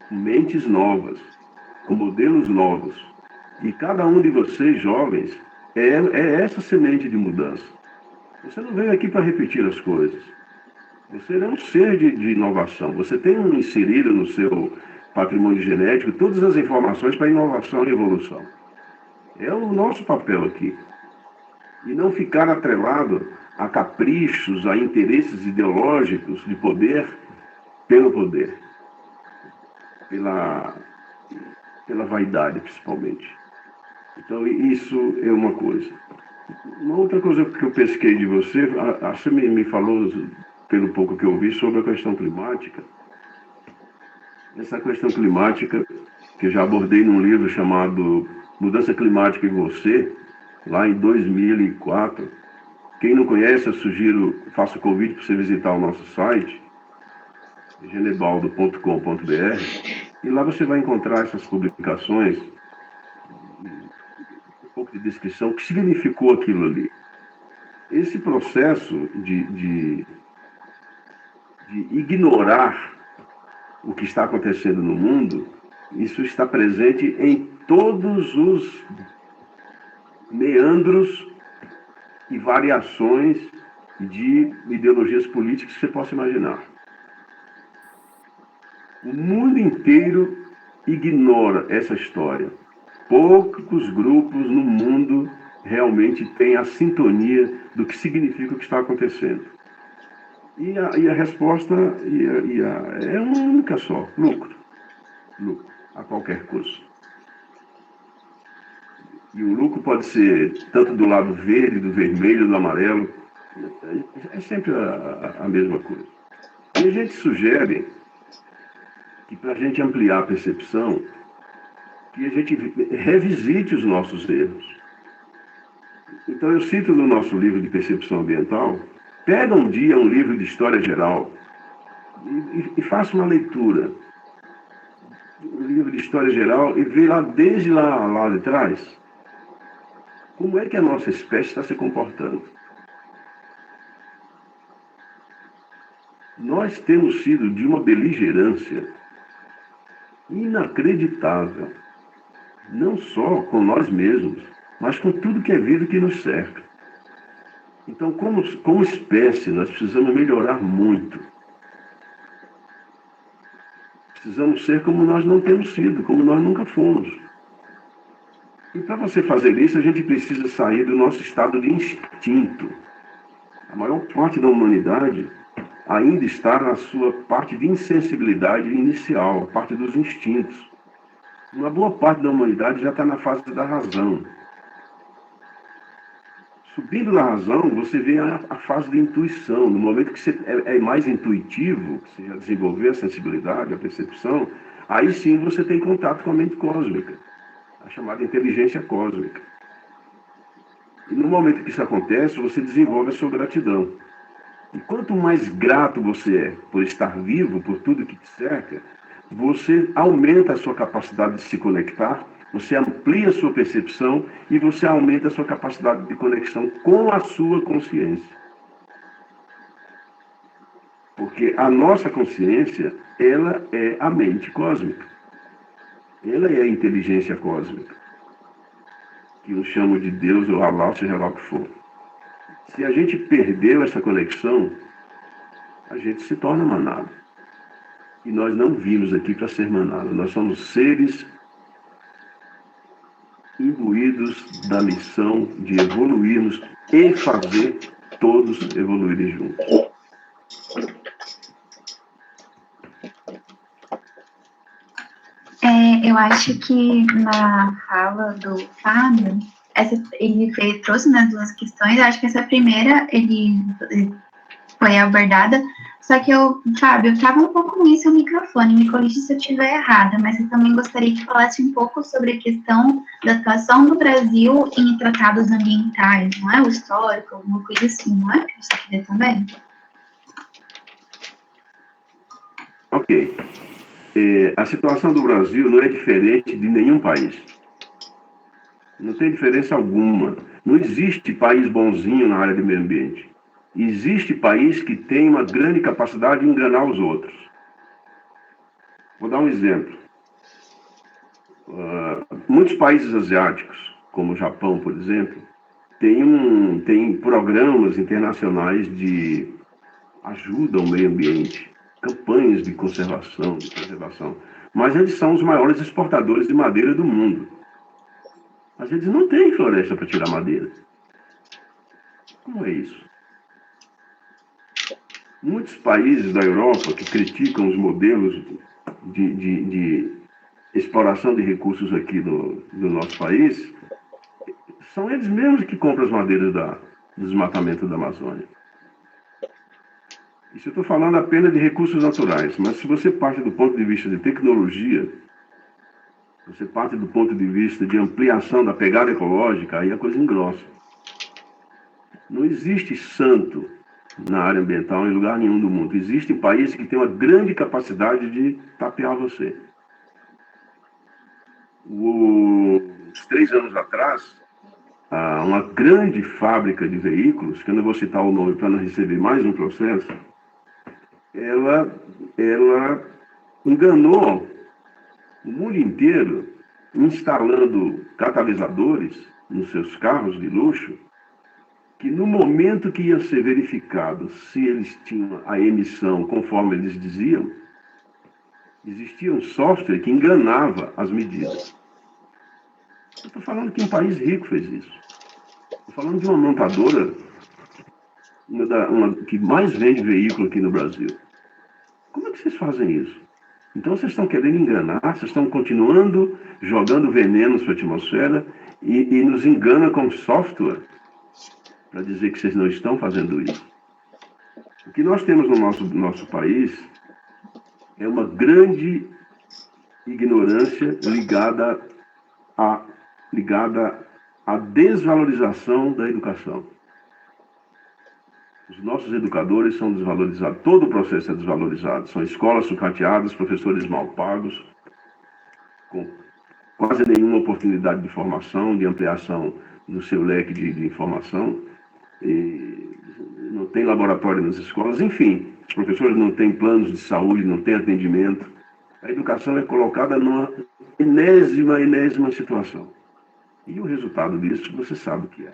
com mentes novas, com modelos novos. E cada um de vocês, jovens, é essa semente de mudança. Você não veio aqui para repetir as coisas. Você é um ser de inovação. Você tem inserido no seu patrimônio genético todas as informações para inovação e evolução. É o nosso papel aqui. E não ficar atrelado a caprichos, a interesses ideológicos de poder pelo poder. Pela vaidade, principalmente. Então, isso é uma coisa. Uma outra coisa que eu pesquei de você, você me falou, pelo pouco que eu vi, sobre a questão climática. Essa questão climática, que eu já abordei num livro chamado Mudança Climática e Você, lá em 2004. Quem não conhece, eu sugiro, faço o convite para você visitar o nosso site, genebaldo.com.br, e lá você vai encontrar essas publicações, um pouco de descrição, o que significou aquilo ali. Esse processo de ignorar o que está acontecendo no mundo, isso está presente em todos os meandros e variações de ideologias políticas que você possa imaginar. O mundo inteiro ignora essa história. Poucos grupos no mundo realmente têm a sintonia do que significa o que está acontecendo. E a resposta é uma única só: lucro. Lucro, a qualquer custo. E o lucro pode ser tanto do lado verde, do vermelho, do amarelo. É sempre a mesma coisa. E a gente sugere que, para a gente ampliar a percepção, que a gente revisite os nossos erros. Então, eu cito no nosso livro de percepção ambiental, pega um dia um livro de história geral e faça uma leitura. Um livro de história geral e vê lá, desde lá de trás, como é que a nossa espécie está se comportando. Nós temos sido de uma beligerância inacreditável, não só com nós mesmos, mas com tudo que é vida que nos cerca. Então, como espécie, nós precisamos melhorar muito. Precisamos ser como nós não temos sido, como nós nunca fomos. E para você fazer isso, a gente precisa sair do nosso estado de instinto. A maior parte da humanidade ainda está na sua parte de insensibilidade inicial, a parte dos instintos. Uma boa parte da humanidade já está na fase da razão. Subindo da razão, você vê a fase de intuição. No momento que você é mais intuitivo, que você já desenvolveu a sensibilidade, a percepção, aí sim você tem contato com a mente cósmica, a chamada inteligência cósmica. E no momento que isso acontece, você desenvolve a sua gratidão. E quanto mais grato você é por estar vivo, por tudo que te cerca, você aumenta a sua capacidade de se conectar, você amplia a sua percepção e você aumenta a sua capacidade de conexão com a sua consciência. Porque a nossa consciência, ela é a mente cósmica. Ela é a inteligência cósmica, que uns chamam de Deus ou Allah, seja lá o que for. Se a gente perdeu essa conexão, a gente se torna manada. E nós não vimos aqui para ser manada. Nós somos seres imbuídos da missão de evoluirmos e fazer todos evoluírem juntos. Eu acho que na fala do Fábio, ele trouxe nas duas questões, eu acho que essa primeira ele foi abordada, só que Fábio, eu estava um pouco ruim seu microfone, me corrija se eu estiver errada, mas eu também gostaria que falasse um pouco sobre a questão da atuação do Brasil em tratados ambientais, não é? O histórico, alguma coisa assim, não é? Que você queria também? Ok. A situação do Brasil não é diferente de nenhum país. Não tem diferença alguma. Não existe país bonzinho na área de meio ambiente. Existe país que tem uma grande capacidade de enganar os outros. Vou dar um exemplo. Muitos países asiáticos, como o Japão, por exemplo, têm programas internacionais de ajuda ao meio ambiente, campanhas de conservação, de preservação. Mas eles são os maiores exportadores de madeira do mundo. Mas eles não têm floresta para tirar madeira. Como é isso? Muitos países da Europa que criticam os modelos de exploração de recursos aqui no nosso país, são eles mesmos que compram as madeiras do desmatamento da Amazônia. Isso eu estou falando apenas de recursos naturais, mas se você parte do ponto de vista de tecnologia, você parte do ponto de vista de ampliação da pegada ecológica, aí a coisa engrossa. Não existe santo na área ambiental em lugar nenhum do mundo. Existem países que têm uma grande capacidade de tapear você. Uns 3 anos atrás, uma grande fábrica de veículos, que eu não vou citar o nome para não receber mais um processo, ela enganou o mundo inteiro instalando catalisadores nos seus carros de luxo, que no momento que ia ser verificado se eles tinham a emissão conforme eles diziam, existia um software que enganava as medidas. Eu estou falando que um país rico fez isso. Estou falando de uma montadora uma que mais vende veículo aqui no Brasil. Como é que vocês fazem isso? Então vocês estão querendo enganar, vocês estão continuando jogando veneno na sua atmosfera e nos engana com software para dizer que vocês não estão fazendo isso. O que nós temos no nosso país é uma grande ignorância ligada a desvalorização da educação. Os nossos educadores são desvalorizados, todo o processo é desvalorizado. São escolas sucateadas, professores mal pagos, com quase nenhuma oportunidade de formação, de ampliação no seu leque de informação. E não tem laboratório nas escolas, enfim, os professores não têm planos de saúde, não têm atendimento. A educação é colocada numa enésima situação. E o resultado disso, você sabe o que é.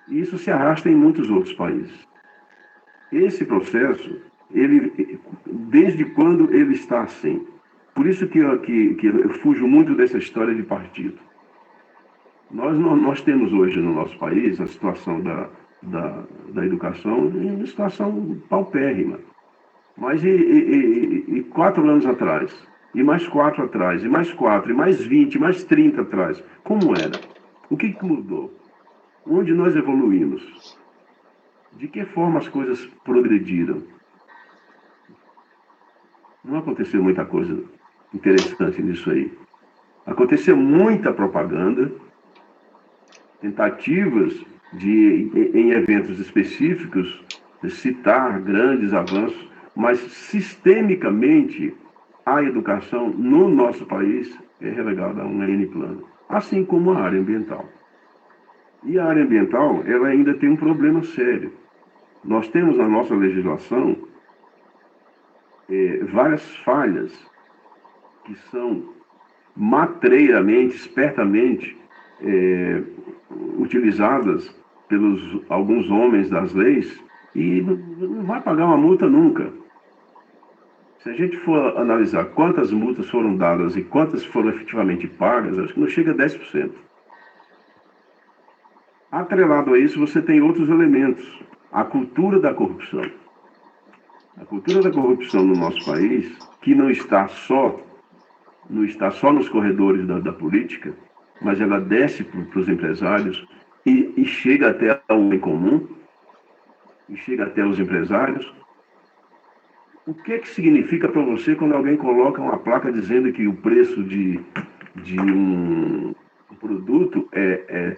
E isso se arrasta em muitos outros países. Esse processo, desde quando ele está assim? Por isso que eu fujo muito dessa história de partido. Nós temos hoje no nosso país a situação da educação em uma situação paupérrima. Mas e 4 anos atrás? E mais 4 atrás? E mais 4? E mais 20? E mais 30 atrás? Como era? O que mudou? Onde nós evoluímos? De que forma as coisas progrediram? Não aconteceu muita coisa interessante nisso aí. Aconteceu muita propaganda, tentativas em eventos específicos, de citar grandes avanços, mas sistemicamente a educação no nosso país é relegada a um N plano, assim como a área ambiental. E a área ambiental, ela ainda tem um problema sério. Nós temos na nossa legislação várias falhas que são matreiramente, espertamente utilizadas pelos alguns homens das leis e não vai pagar uma multa nunca. Se a gente for analisar quantas multas foram dadas e quantas foram efetivamente pagas, acho que não chega a 10%. Atrelado a isso, você tem outros elementos. A cultura da corrupção. A cultura da corrupção no nosso país, que não está só nos corredores da política, mas ela desce para os empresários e chega até o homem comum, e chega até os empresários. O que significa para você quando alguém coloca uma placa dizendo que o preço de um produto é R$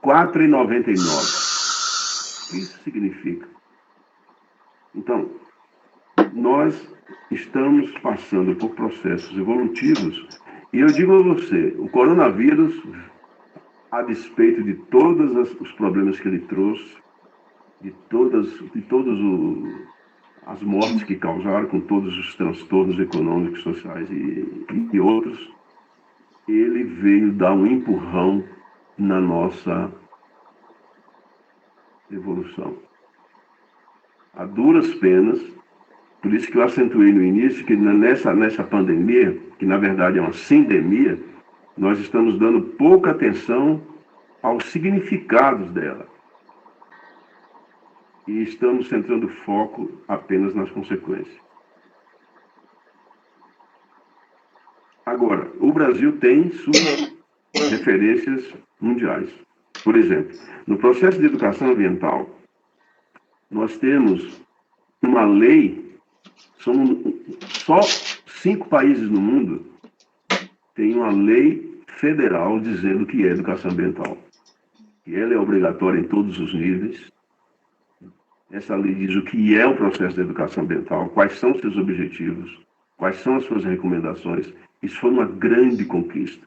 4,99? O que isso significa? Então, nós estamos passando por processos evolutivos e eu digo a você, o coronavírus, a despeito de todos os problemas que ele trouxe, de todas as mortes que causaram, com todos os transtornos econômicos, sociais e outros, ele veio dar um empurrão na nossa evolução. A duras penas, por isso que eu acentuei no início que nessa pandemia, que na verdade é uma sindemia, nós estamos dando pouca atenção aos significados dela. E estamos centrando foco apenas nas consequências. Agora, o Brasil tem suas referências mundiais. Por exemplo, no processo de educação ambiental, nós temos uma lei, só 5 países no mundo têm uma lei federal dizendo que é educação ambiental. Que ela é obrigatória em todos os níveis. Essa lei diz o que é o processo de educação ambiental, quais são seus objetivos, quais são as suas recomendações. Isso foi uma grande conquista.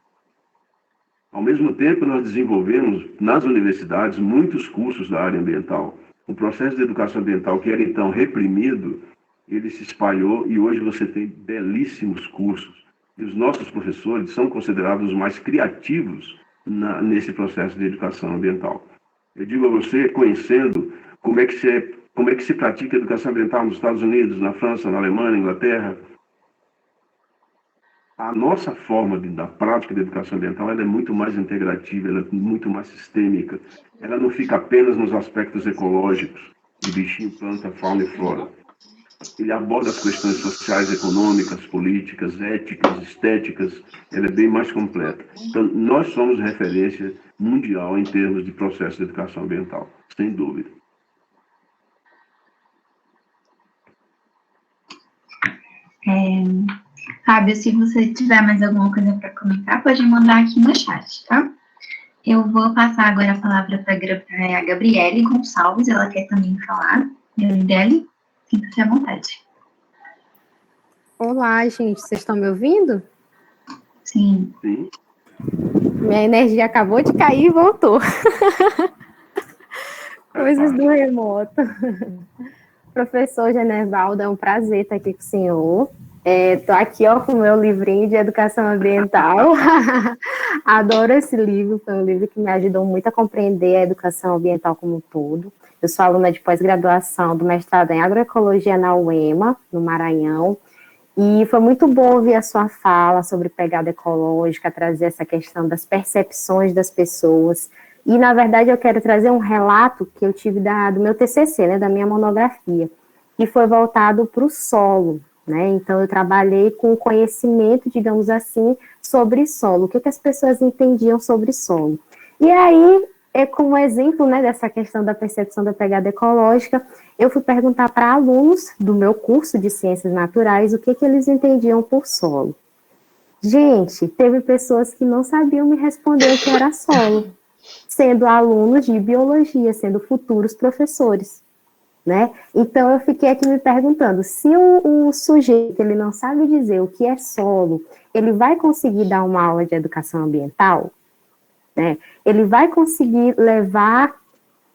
Ao mesmo tempo, nós desenvolvemos nas universidades muitos cursos da área ambiental. O processo de educação ambiental, que era então reprimido, ele se espalhou e hoje você tem belíssimos cursos. E os nossos professores são considerados os mais criativos nesse processo de educação ambiental. Eu digo a você, conhecendo como é que se pratica a educação ambiental nos Estados Unidos, na França, na Alemanha, na Inglaterra, a nossa forma da prática da educação ambiental ela é muito mais integrativa, ela é muito mais sistêmica. Ela não fica apenas nos aspectos ecológicos, de bichinho, planta, fauna e flora. Ele aborda as questões sociais, econômicas, políticas, éticas, estéticas. Ela é bem mais completa. Então, nós somos referência mundial em termos de processo de educação ambiental, sem dúvida. Fábio, se você tiver mais alguma coisa para comentar, pode mandar aqui no chat, tá? Eu vou passar agora a palavra para a Gabriele Gonçalves, ela quer também falar. Gabriele, sinta-se à vontade. Olá, gente, vocês estão me ouvindo? Sim. Sim. Minha energia acabou de cair e voltou. Coisas do remoto. Professor Genevaldo, é um prazer estar aqui com o senhor. Estou aqui com o meu livrinho de educação ambiental. Adoro esse livro, foi um livro que me ajudou muito a compreender a educação ambiental como um todo. Eu sou aluna de pós-graduação do mestrado em agroecologia na UEMA, no Maranhão, e foi muito bom ouvir a sua fala sobre pegada ecológica, trazer essa questão das percepções das pessoas. E, na verdade, eu quero trazer um relato que eu tive do meu TCC, né, da minha monografia, que foi voltado para o solo, né? Então, eu trabalhei com conhecimento, digamos assim, sobre solo, o que as pessoas entendiam sobre solo. E aí, como exemplo, né, dessa questão da percepção da pegada ecológica, eu fui perguntar para alunos do meu curso de Ciências Naturais o que eles entendiam por solo. Gente, teve pessoas que não sabiam me responder o que era solo, sendo alunos de biologia, sendo futuros professores, né? Então, eu fiquei aqui me perguntando, se o sujeito ele não sabe dizer o que é solo, ele vai conseguir dar uma aula de educação ambiental? Né? Ele vai conseguir levar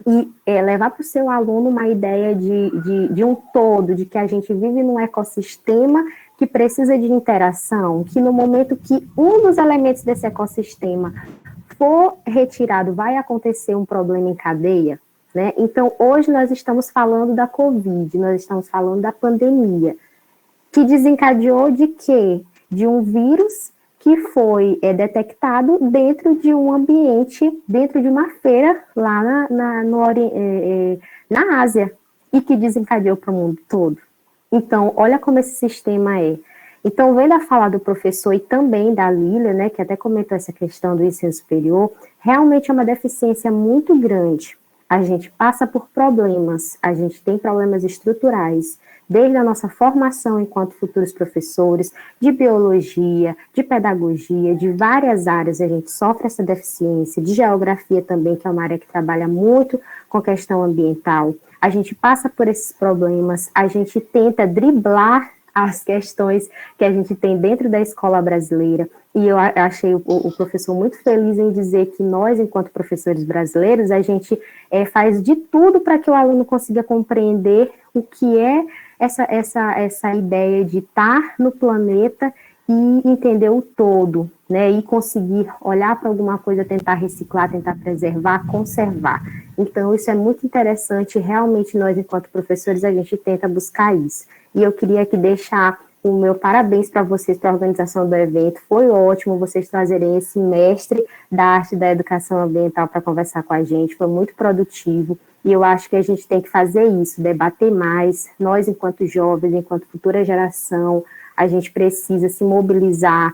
para o seu aluno uma ideia de um todo, de que a gente vive num ecossistema que precisa de interação, que no momento que um dos elementos desse ecossistema for retirado, vai acontecer um problema em cadeia, né? Então, hoje nós estamos falando da Covid, nós estamos falando da pandemia, que desencadeou de quê? De um vírus que foi detectado dentro de um ambiente, dentro de uma feira lá na Ásia, e que desencadeou para o mundo todo. Então, olha como esse sistema é. Então, vendo a fala do professor e também da Lília, né, que até comentou essa questão do ensino superior, realmente é uma deficiência muito grande. A gente passa por problemas, a gente tem problemas estruturais, desde a nossa formação enquanto futuros professores, de biologia, de pedagogia, de várias áreas a gente sofre essa deficiência, de geografia também, que é uma área que trabalha muito com questão ambiental. A gente passa por esses problemas, a gente tenta driblar as questões que a gente tem dentro da escola brasileira, e eu achei o professor muito feliz em dizer que nós, enquanto professores brasileiros, a gente faz de tudo para que o aluno consiga compreender o que é essa ideia de estar no planeta e entender o todo, né, e conseguir olhar para alguma coisa, tentar reciclar, tentar preservar, conservar. Então, isso é muito interessante, realmente nós, enquanto professores, a gente tenta buscar isso. E eu queria aqui deixar o meu parabéns para vocês, para a organização do evento, foi ótimo vocês trazerem esse mestre da arte da educação ambiental para conversar com a gente, foi muito produtivo, e eu acho que a gente tem que fazer isso, debater mais, nós enquanto jovens, enquanto futura geração, a gente precisa se mobilizar,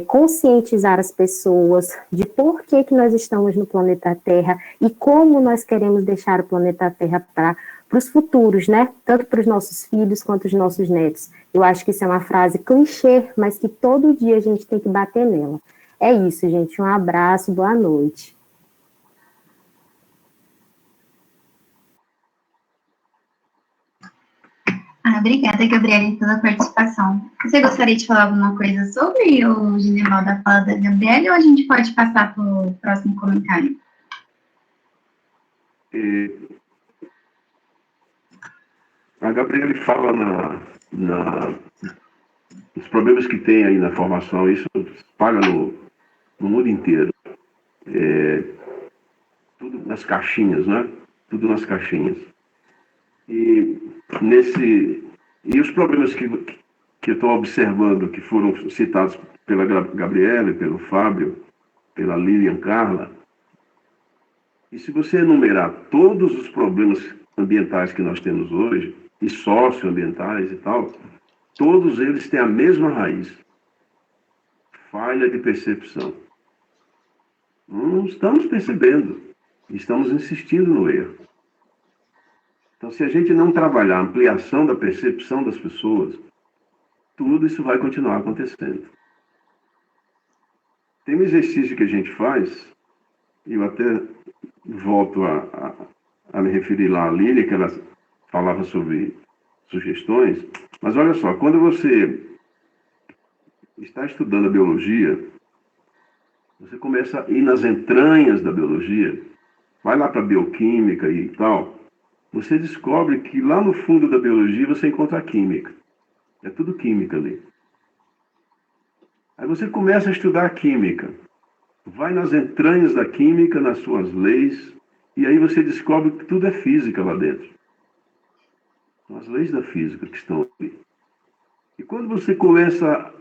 conscientizar as pessoas de por que nós estamos no planeta Terra e como nós queremos deixar o planeta Terra para os futuros, né? Tanto para os nossos filhos quanto os nossos netos. Eu acho que isso é uma frase clichê, mas que todo dia a gente tem que bater nela. É isso, gente. Um abraço, boa noite. Obrigada, Gabriele, pela participação. Você gostaria de falar alguma coisa sobre o general da fala da Gabriele, ou a gente pode passar para o próximo comentário? A Gabriele fala nos problemas que tem aí na formação, isso paga no mundo inteiro. Tudo nas caixinhas, né? Tudo nas caixinhas. E os problemas que eu estou observando, que foram citados pela Gabriele, pelo Fábio, pela Lilian Carla, e se você enumerar todos os problemas ambientais que nós temos hoje, e socioambientais e tal, todos eles têm a mesma raiz: falha de percepção. Não estamos percebendo, estamos insistindo no erro. Então, se a gente não trabalhar a ampliação da percepção das pessoas, tudo isso vai continuar acontecendo. Tem um exercício que a gente faz, Eu até volto a me referir lá à Lília, que ela falava sobre sugestões, mas olha só, quando você está estudando a biologia, você começa a ir nas entranhas da biologia, vai lá para a bioquímica e tal, você descobre que lá no fundo da biologia você encontra a química. É tudo química ali. Aí você começa a estudar a química, vai nas entranhas da química, nas suas leis, e aí você descobre que tudo é física lá dentro. São as leis da física que estão ali. E quando você começa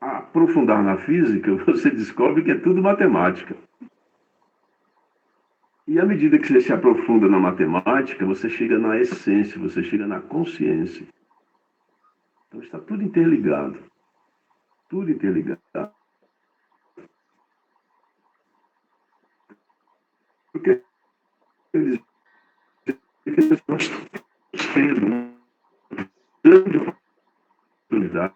a aprofundar na física, você descobre que é tudo matemática. E à medida que você se aprofunda na matemática, você chega na essência, você chega na consciência. Então está tudo interligado. Tudo interligado. Porque eles estão tendo uma grande oportunidade.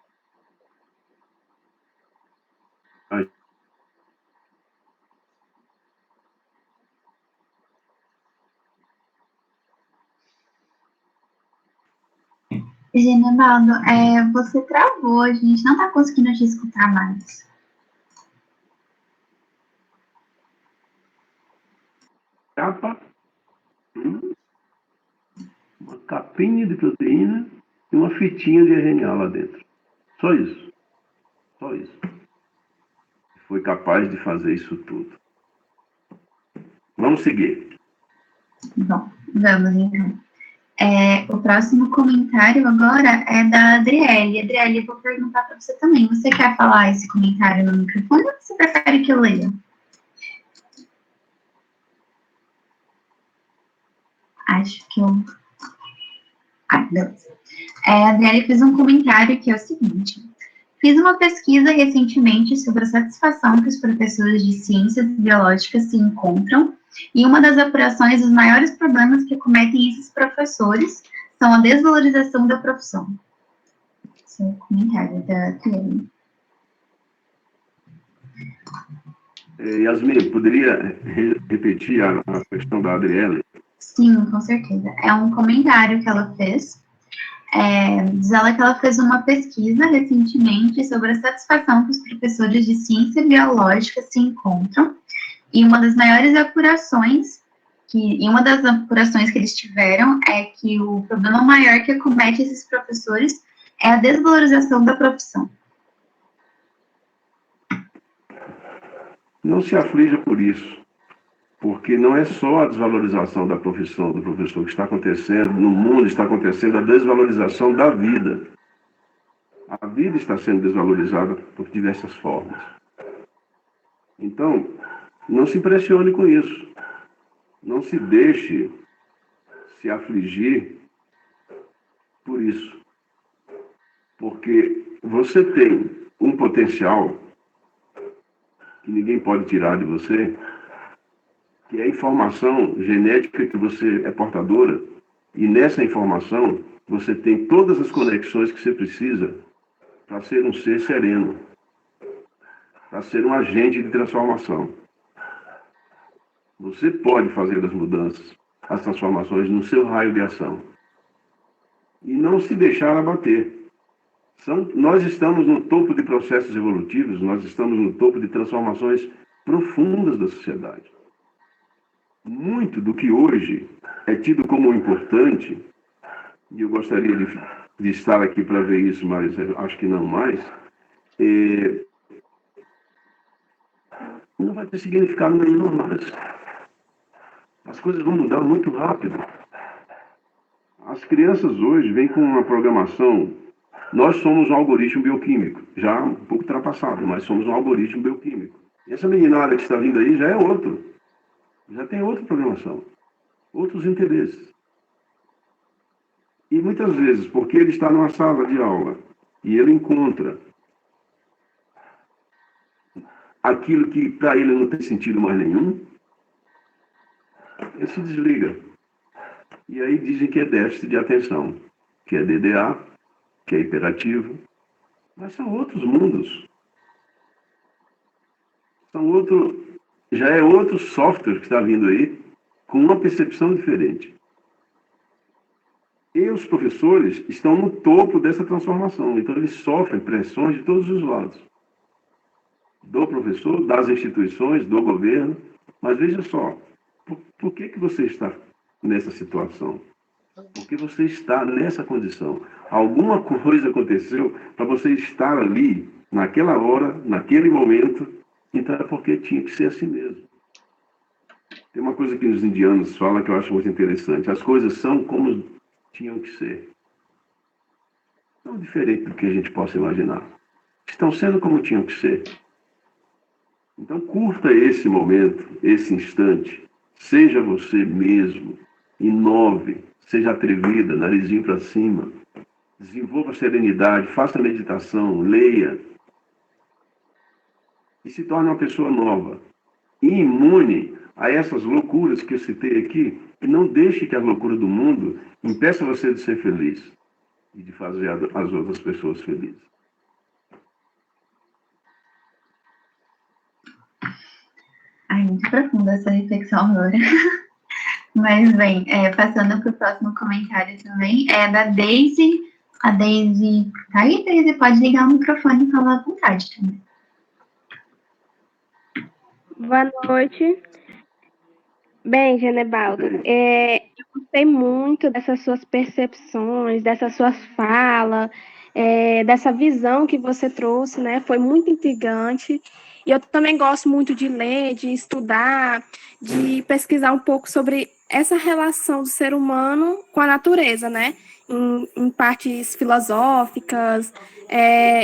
Genevaldo, você travou, a gente não está conseguindo te escutar mais. Capa, uma capinha de proteína e uma fitinha de RNA lá dentro. Só isso. Só isso. Foi capaz de fazer isso tudo. Vamos seguir. Bom, vamos então. O próximo comentário agora é da Adriele. Adriele, eu vou perguntar para você também. Você quer falar esse comentário no microfone ou você prefere que eu leia? Acho que eu... beleza. A Adriele fez um comentário que é o seguinte. Fiz uma pesquisa recentemente sobre a satisfação que os professores de ciências biológicas se encontram e uma das apurações dos maiores problemas que acometem esses professores são a desvalorização da profissão. Esse é o comentário da Adriele. Yasmin, poderia repetir a questão da Adriele? Sim, com certeza. É um comentário que ela fez. Diz ela que ela fez uma pesquisa recentemente sobre a satisfação que os professores de ciência biológica se encontram e uma das apurações que eles tiveram é que o problema maior que acomete esses professores é a desvalorização da profissão. Não se aflija por isso, porque não é só a desvalorização da profissão do professor que está acontecendo, no mundo está acontecendo a desvalorização da vida. A vida está sendo desvalorizada por diversas formas. Então, não se impressione com isso. Não se deixe se afligir por isso. Porque você tem um potencial que ninguém pode tirar de você, que é a informação genética que você é portadora, e nessa informação você tem todas as conexões que você precisa para ser um ser sereno, para ser um agente de transformação. Você pode fazer as mudanças, as transformações no seu raio de ação. E não se deixar abater. Nós estamos no topo de processos evolutivos, nós estamos no topo de transformações profundas da sociedade. Muito do que hoje é tido como importante, e eu gostaria de estar aqui para ver isso, mas acho que não mais, não vai ter significado nenhum mais. As coisas vão mudar muito rápido. As crianças hoje vêm com uma programação. Nós somos um algoritmo bioquímico, já um pouco ultrapassado, mas somos um algoritmo bioquímico. E essa meninada que está vindo aí já é outro. Já tem outra programação, outros interesses. E muitas vezes, porque ele está numa sala de aula e ele encontra aquilo que para ele não tem sentido mais nenhum, ele se desliga. E aí dizem que é déficit de atenção, que é DDA, que é hiperativo. Mas são outros mundos. São já é outro software que está vindo aí com uma percepção diferente. E os professores estão no topo dessa transformação, então eles sofrem pressões de todos os lados. Do professor, das instituições, do governo. Mas veja só, por que você está nessa situação? Por que você está nessa condição? Alguma coisa aconteceu para você estar ali, naquela hora, naquele momento, então é porque tinha que ser assim mesmo. Tem uma coisa que os indianos falam que eu acho muito interessante. As coisas são como tinham que ser. Não diferente do que a gente possa imaginar. Estão sendo como tinham que ser. Então, curta esse momento, esse instante. Seja você mesmo. Inove. Seja atrevida, narizinho para cima. Desenvolva serenidade. Faça meditação. Leia. E se torne uma pessoa nova. E imune a essas loucuras que eu citei aqui. E não deixe que a loucura do mundo impeça você de ser feliz. E de fazer as outras pessoas felizes. Ai, muito profunda essa reflexão, Laura. Mas, bem, passando para o próximo comentário também, é da Daisy. A Daisy tá aí, Daisy? Pode ligar o microfone e falar à vontade também. Boa noite. Bem, Genebaldo, eu gostei muito dessas suas percepções, dessas suas falas, dessa visão que você trouxe, né? Foi muito intrigante. E eu também gosto muito de ler, de estudar, de pesquisar um pouco sobre essa relação do ser humano com a natureza, né? Em partes filosóficas,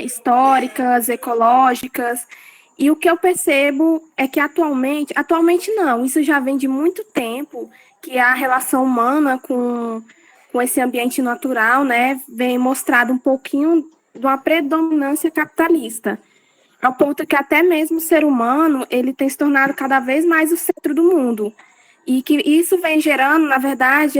históricas, ecológicas. E o que eu percebo é que atualmente não, isso já vem de muito tempo, que a relação humana com esse ambiente natural, né, vem mostrado um pouquinho de uma predominância capitalista. Ao ponto que até mesmo o ser humano, ele tem se tornado cada vez mais o centro do mundo. E que isso vem gerando, na verdade,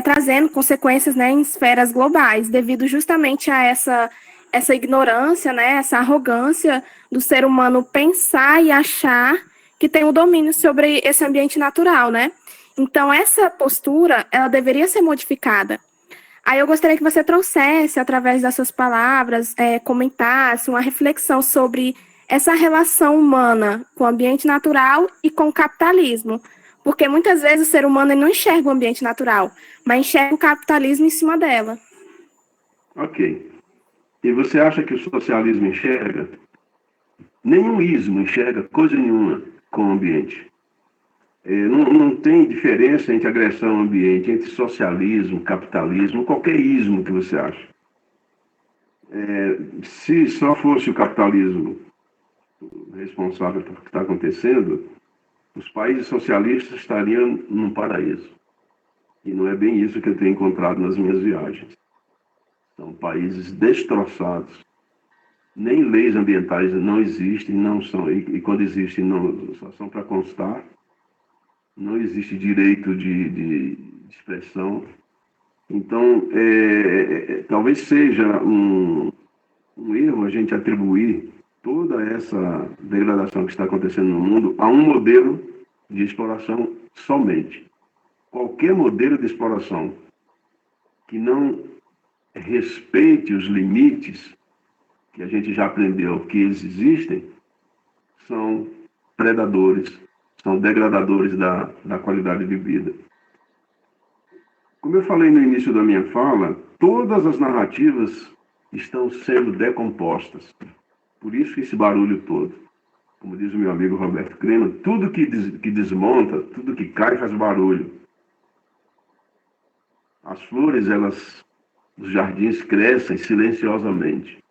trazendo consequências, né, em esferas globais, devido justamente a essa ignorância, né, essa arrogância do ser humano pensar e achar que tem o domínio sobre esse ambiente natural, né? Então, essa postura, ela deveria ser modificada. Aí eu gostaria que você trouxesse, através das suas palavras, comentasse uma reflexão sobre essa relação humana com o ambiente natural e com o capitalismo. Porque muitas vezes o ser humano não enxerga o ambiente natural, mas enxerga o capitalismo em cima dela. Ok. E você acha que o socialismo enxerga? Nenhum ismo enxerga coisa nenhuma com o ambiente. Não tem diferença entre agressão ao ambiente, entre socialismo, capitalismo, qualquer ismo que você acha. Se só fosse o capitalismo responsável pelo que está acontecendo, os países socialistas estariam num paraíso. E não é bem isso que eu tenho encontrado nas minhas viagens. São países destroçados. Nem leis ambientais não existem, não são, e quando existem, não, só são para constar. Não existe direito de expressão. Então, talvez seja um erro a gente atribuir toda essa degradação que está acontecendo no mundo a um modelo de exploração somente. Qualquer modelo de exploração que não respeite os limites que a gente já aprendeu que eles existem, são predadores, são degradadores da qualidade de vida. Como eu falei no início da minha fala, todas as narrativas estão sendo decompostas. Por isso esse barulho todo. Como diz o meu amigo Roberto Creno, tudo que desmonta, tudo que cai faz barulho. As flores, os jardins crescem silenciosamente.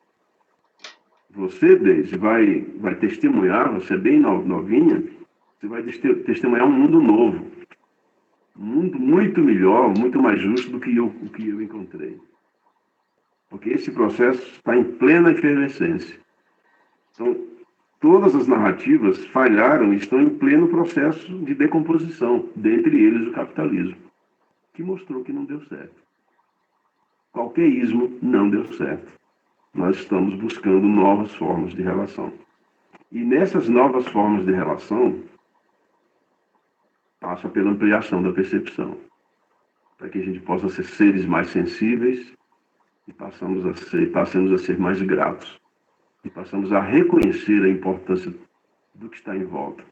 Você, Deise, vai testemunhar, você é bem novinha, você vai testemunhar um mundo novo. Um mundo muito melhor, muito mais justo do que o que eu encontrei. Porque esse processo está em plena efervescência. Então, todas as narrativas falharam e estão em pleno processo de decomposição, dentre eles o capitalismo, que mostrou que não deu certo. Qualquer ismo não deu certo. Nós estamos buscando novas formas de relação. E nessas novas formas de relação, passa pela ampliação da percepção, para que a gente possa ser seres mais sensíveis e passemos a ser mais gratos. E passamos a reconhecer a importância do que está em volta.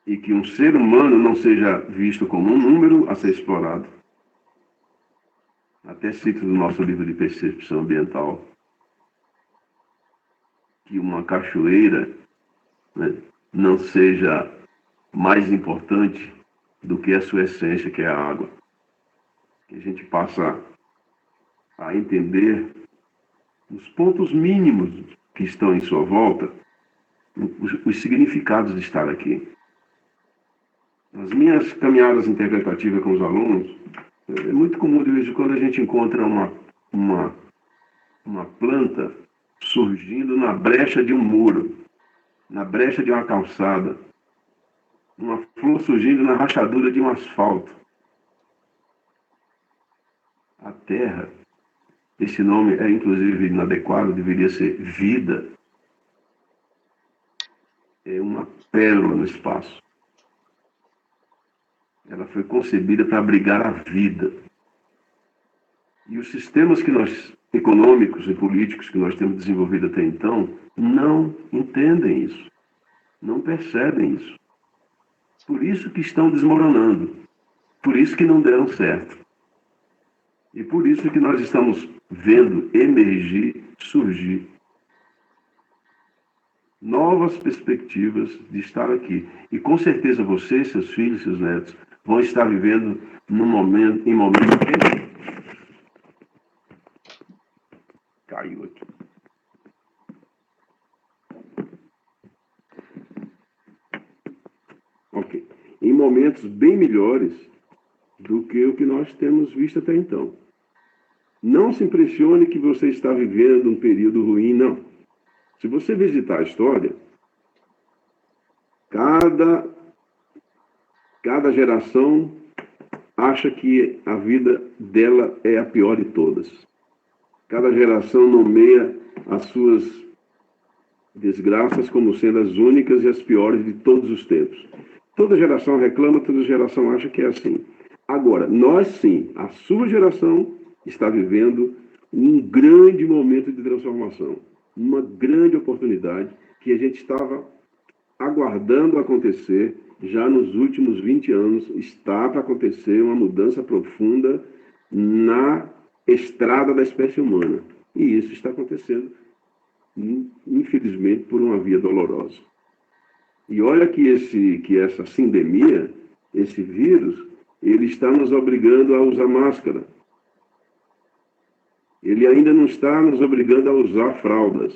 E que um ser humano não seja visto como um número a ser explorado. Até cito no nosso livro de percepção ambiental que uma cachoeira, né, não seja mais importante do que a sua essência, que é a água. Que a gente passa a entender os pontos mínimos que estão em sua volta, os significados de estar aqui. Nas minhas caminhadas interpretativas com os alunos, é muito comum de vez em quando a gente encontra uma planta surgindo na brecha de um muro, na brecha de uma calçada, uma flor surgindo na rachadura de um asfalto. A terra, esse nome é inclusive inadequado, deveria ser vida. É uma pérola no espaço. Ela foi concebida para abrigar a vida. E os sistemas econômicos e políticos que nós temos desenvolvido até então não entendem isso, não percebem isso. Por isso que estão desmoronando, por isso que não deram certo. E por isso que nós estamos vendo emergir, surgir novas perspectivas de estar aqui. E com certeza você, seus filhos, seus netos, vão estar vivendo em momentos que... Caiu aqui. Ok. Em momentos bem melhores do que o que nós temos visto até então. Não se impressione que você está vivendo um período ruim, não. Se você visitar a história, cada geração acha que a vida dela é a pior de todas. Cada geração nomeia as suas desgraças como sendo as únicas e as piores de todos os tempos. Toda geração reclama, toda geração acha que é assim. Agora, nós sim, a sua geração está vivendo um grande momento de transformação, uma grande oportunidade que a gente estava aguardando acontecer já nos últimos 20 anos. Está para acontecer uma mudança profunda na estrada da espécie humana. E isso está acontecendo, infelizmente, por uma via dolorosa. E olha que essa sindemia, esse vírus, ele está nos obrigando a usar máscara. Ele ainda não está nos obrigando a usar fraldas.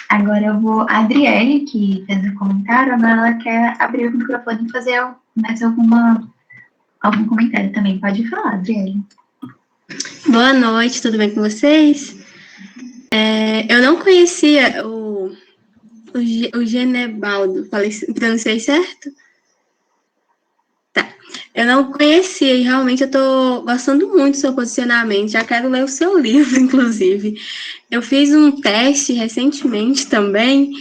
Agora eu vou... A Adriele, que fez o comentário, agora ela quer abrir o microfone e fazer mais algum comentário também. Pode falar, Adriele. Boa noite, tudo bem com vocês? Eu não conhecia o Genebaldo, pronunciei certo? Tá. Eu não conhecia e realmente eu estou gostando muito do seu posicionamento, já quero ler o seu livro, inclusive. Eu fiz um teste recentemente também,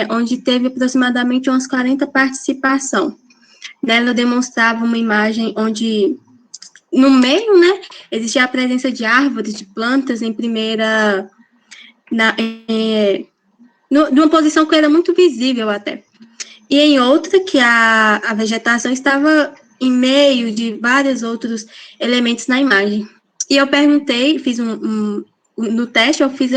onde teve aproximadamente umas 40 participações. Nela eu demonstrava uma imagem onde, no meio, né, existia a presença de árvores, de plantas em primeira... numa posição que era muito visível até. E em outra, que a vegetação estava em meio de vários outros elementos na imagem. E eu perguntei, fiz no teste, eu fiz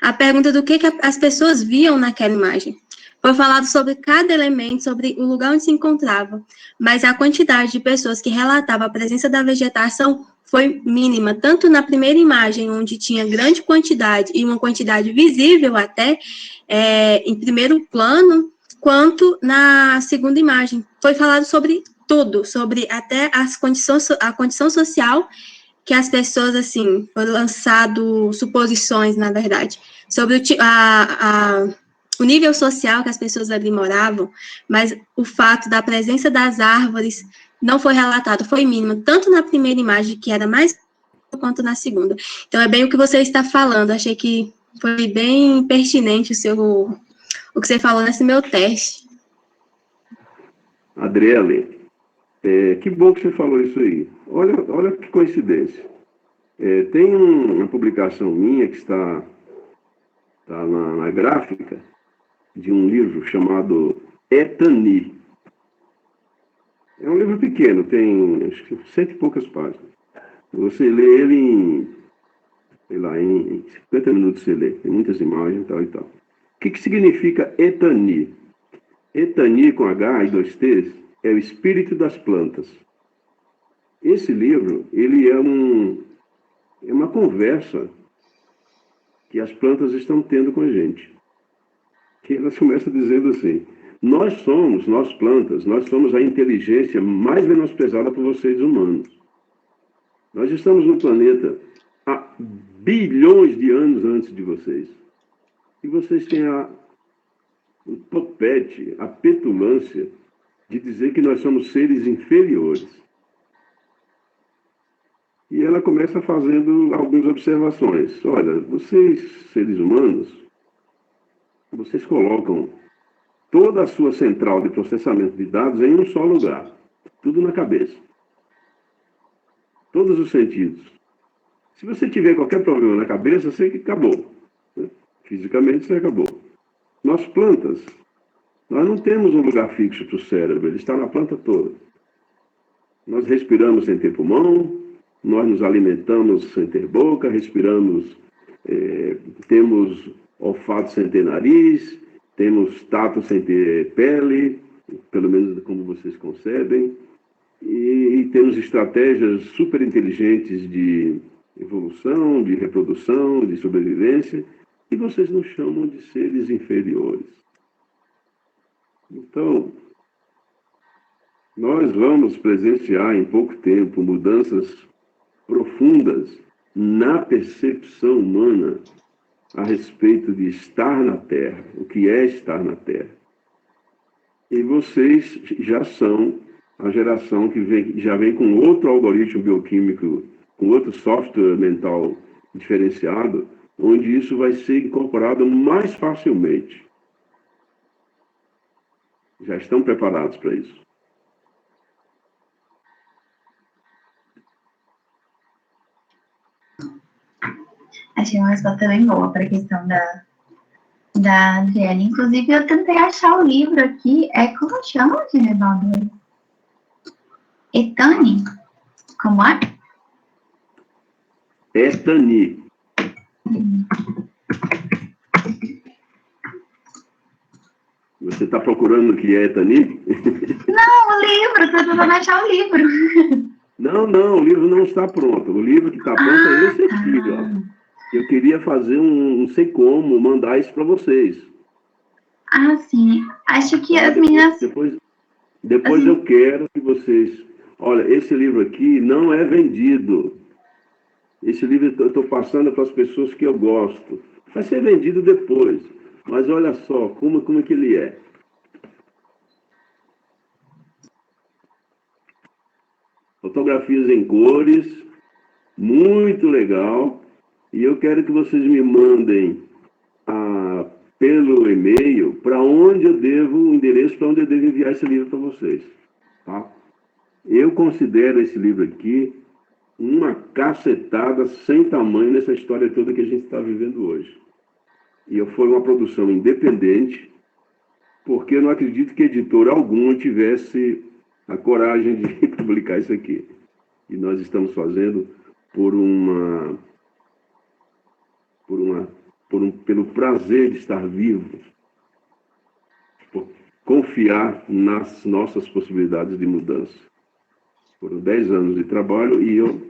a pergunta do que as pessoas viam naquela imagem. Foi falado sobre cada elemento, sobre o lugar onde se encontrava, mas a quantidade de pessoas que relatavam a presença da vegetação foi mínima, tanto na primeira imagem, onde tinha grande quantidade, e uma quantidade visível até, em primeiro plano, quanto na segunda imagem. Foi falado sobre tudo, sobre até a condição social que as pessoas, assim, foram lançado suposições, na verdade, sobre o nível social que as pessoas ali moravam, mas o fato da presença das árvores não foi relatado, foi mínimo, tanto na primeira imagem, que era mais quanto na segunda. Então, é bem o que você está falando. Achei que foi bem pertinente o que você falou nesse meu teste. Adriele, que bom que você falou isso aí. Olha que coincidência. Tem uma publicação minha que está na gráfica de um livro chamado Etani. É um livro pequeno, tem acho que 100 e poucas páginas. Você lê ele em 50 minutos você lê. Tem muitas imagens e tal e tal. O que significa Etani? Etani com H e 2 T's é o espírito das plantas. Esse livro, ele é uma conversa que as plantas estão tendo com a gente. Que elas começam dizendo assim: nós plantas, nós somos a inteligência mais menosprezada por vocês humanos. Nós estamos no planeta há bilhões de anos antes de vocês. E vocês têm o topete, a petulância de dizer que nós somos seres inferiores. E ela começa fazendo algumas observações. Olha, vocês, seres humanos, vocês colocam toda a sua central de processamento de dados em um só lugar. Tudo na cabeça. Todos os sentidos. Se você tiver qualquer problema na cabeça, você acabou. Né? Fisicamente, você acabou. Nós, plantas, nós não temos um lugar fixo para o cérebro. Ele está na planta toda. Nós respiramos sem ter pulmão, nós nos alimentamos sem ter boca, respiramos, temos olfato sem ter nariz, temos tato sem ter pele, pelo menos como vocês concebem, e temos estratégias super inteligentes de evolução, de reprodução, de sobrevivência, e vocês nos chamam de seres inferiores. Então, nós vamos presenciar em pouco tempo mudanças profundas na percepção humana a respeito de estar na Terra, o que é estar na Terra. E vocês já são a geração que já vem com outro algoritmo bioquímico, com outro software mental diferenciado, onde isso vai ser incorporado mais facilmente. Já estão preparados para isso. Achei uma resposta bem boa para a questão da Adriele. Inclusive, eu tentei achar o livro aqui. Como chama, Genebaldo? Etani? Como é? Etani. Você está procurando o que é Etani? Não, o livro. Estou tentando achar o livro. Não, o livro não está pronto. O livro que está pronto é esse aqui, ó. Eu queria fazer não sei como, mandar isso para vocês. Ah, sim. Acho que as minhas... Depois eu quero que vocês... Olha, esse livro aqui não é vendido. Esse livro eu estou passando para as pessoas que eu gosto. Vai ser vendido depois. Mas olha só, como é que ele é. Fotografias em cores, muito legal. E eu quero que vocês me mandem pelo e-mail o endereço para onde eu devo enviar esse livro para vocês. Tá? Eu considero esse livro aqui uma cacetada sem tamanho nessa história toda que a gente está vivendo hoje. E foi uma produção independente, porque eu não acredito que editor algum tivesse a coragem de publicar isso aqui. E nós estamos fazendo pelo prazer de estar vivos, por confiar nas nossas possibilidades de mudança. Foram 10 anos de trabalho e eu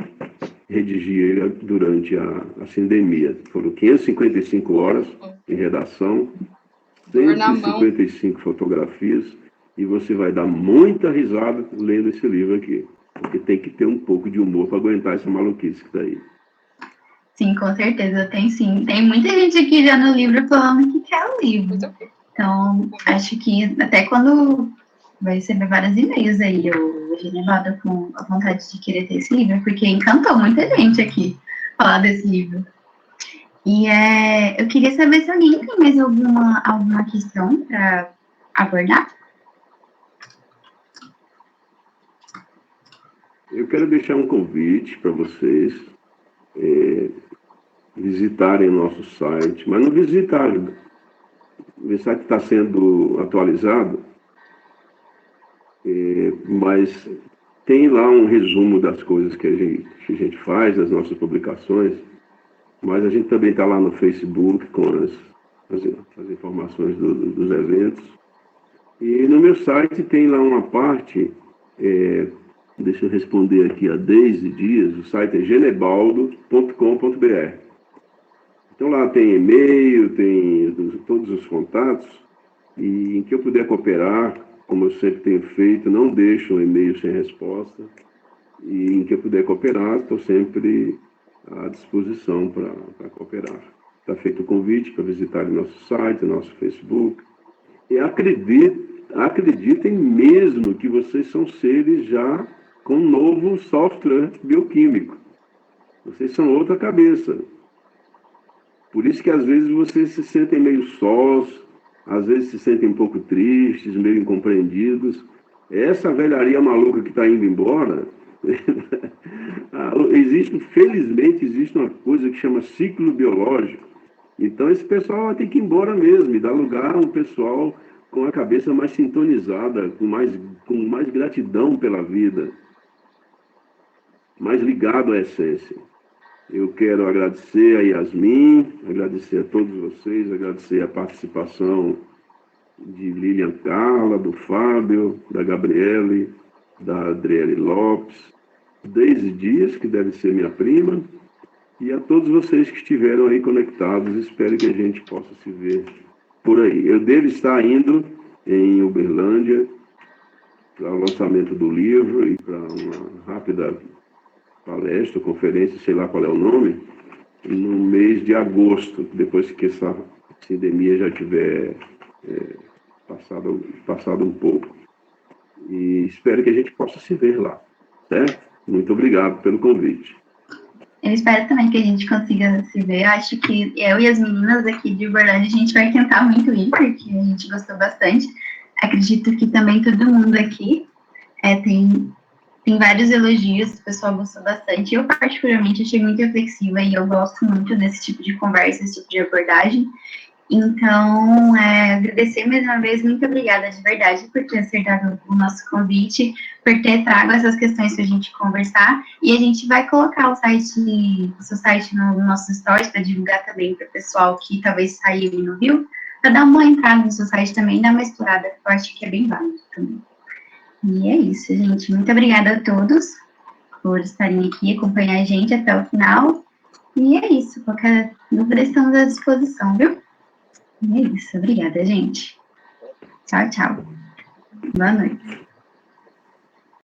redigi ele durante a sindemia. Foram 555 horas em redação, 155 fotografias, e você vai dar muita risada lendo esse livro aqui, porque tem que ter um pouco de humor para aguentar essa maluquice que está aí. Sim, com certeza, tem sim. Tem muita gente aqui já no livro falando que quer o livro. Então, acho que até quando vai receber vários e-mails aí, o Genevaldo, com a vontade de querer ter esse livro, porque encantou muita gente aqui falar desse livro. E eu queria saber se alguém tem mais alguma questão para abordar. Eu quero deixar um convite para vocês visitarem o nosso site, mas não visitarem. O site está sendo atualizado, mas tem lá um resumo das coisas que a gente faz, das nossas publicações, mas a gente também está lá no Facebook com as informações dos eventos. E no meu site tem lá uma parte, deixa eu responder aqui a Deise Dias, o site é genebaldo.com.br. Então lá tem e-mail, tem todos os contatos, e em que eu puder cooperar, como eu sempre tenho feito, não deixo um e-mail sem resposta, e em que eu puder cooperar, estou sempre à disposição para cooperar. Está feito o convite para visitar o nosso site, o nosso Facebook, e acreditem mesmo que vocês são seres já com um novo software bioquímico. Vocês são outra cabeça. Por isso que às vezes vocês se sentem meio sós, às vezes se sentem um pouco tristes, meio incompreendidos. Essa velharia maluca que está indo embora, felizmente existe uma coisa que chama ciclo biológico. Então esse pessoal vai ter que ir embora mesmo e dar lugar a um pessoal com a cabeça mais sintonizada, com mais gratidão pela vida, mais ligado à essência. Eu quero agradecer a Yasmin, agradecer a todos vocês, agradecer a participação de Lilian Carla, do Fábio, da Gabriele, da Adriele Lopes, Deise Dias, que deve ser minha prima, e a todos vocês que estiveram aí conectados. Espero que a gente possa se ver por aí. Eu devo estar indo em Uberlândia para o lançamento do livro e para uma rápida palestra, conferência, sei lá qual é o nome, no mês de agosto, depois que essa pandemia já tiver passado um pouco. E espero que a gente possa se ver lá, certo? Muito obrigado pelo convite. Eu espero também que a gente consiga se ver. Eu acho que eu e as meninas aqui de Uberlândia, a gente vai tentar muito ir, porque a gente gostou bastante. Acredito que também todo mundo aqui tem vários elogios, o pessoal gostou bastante. Eu, particularmente, achei muito reflexiva e eu gosto muito desse tipo de conversa, esse tipo de abordagem. Então, agradecer mais uma vez, muito obrigada de verdade por ter acertado o nosso convite, por ter trago essas questões para a gente conversar. E a gente vai colocar o seu site no nosso stories para divulgar também para o pessoal que talvez saiu e não viu, para dar uma entrada no seu site também, dar uma explorada, que eu acho que é bem válido também. E é isso, gente. Muito obrigada a todos por estarem aqui, acompanhar a gente até o final. E é isso. Qualquer dúvida, estamos à disposição, viu? E é isso. Obrigada, gente. Tchau, tchau. Boa noite.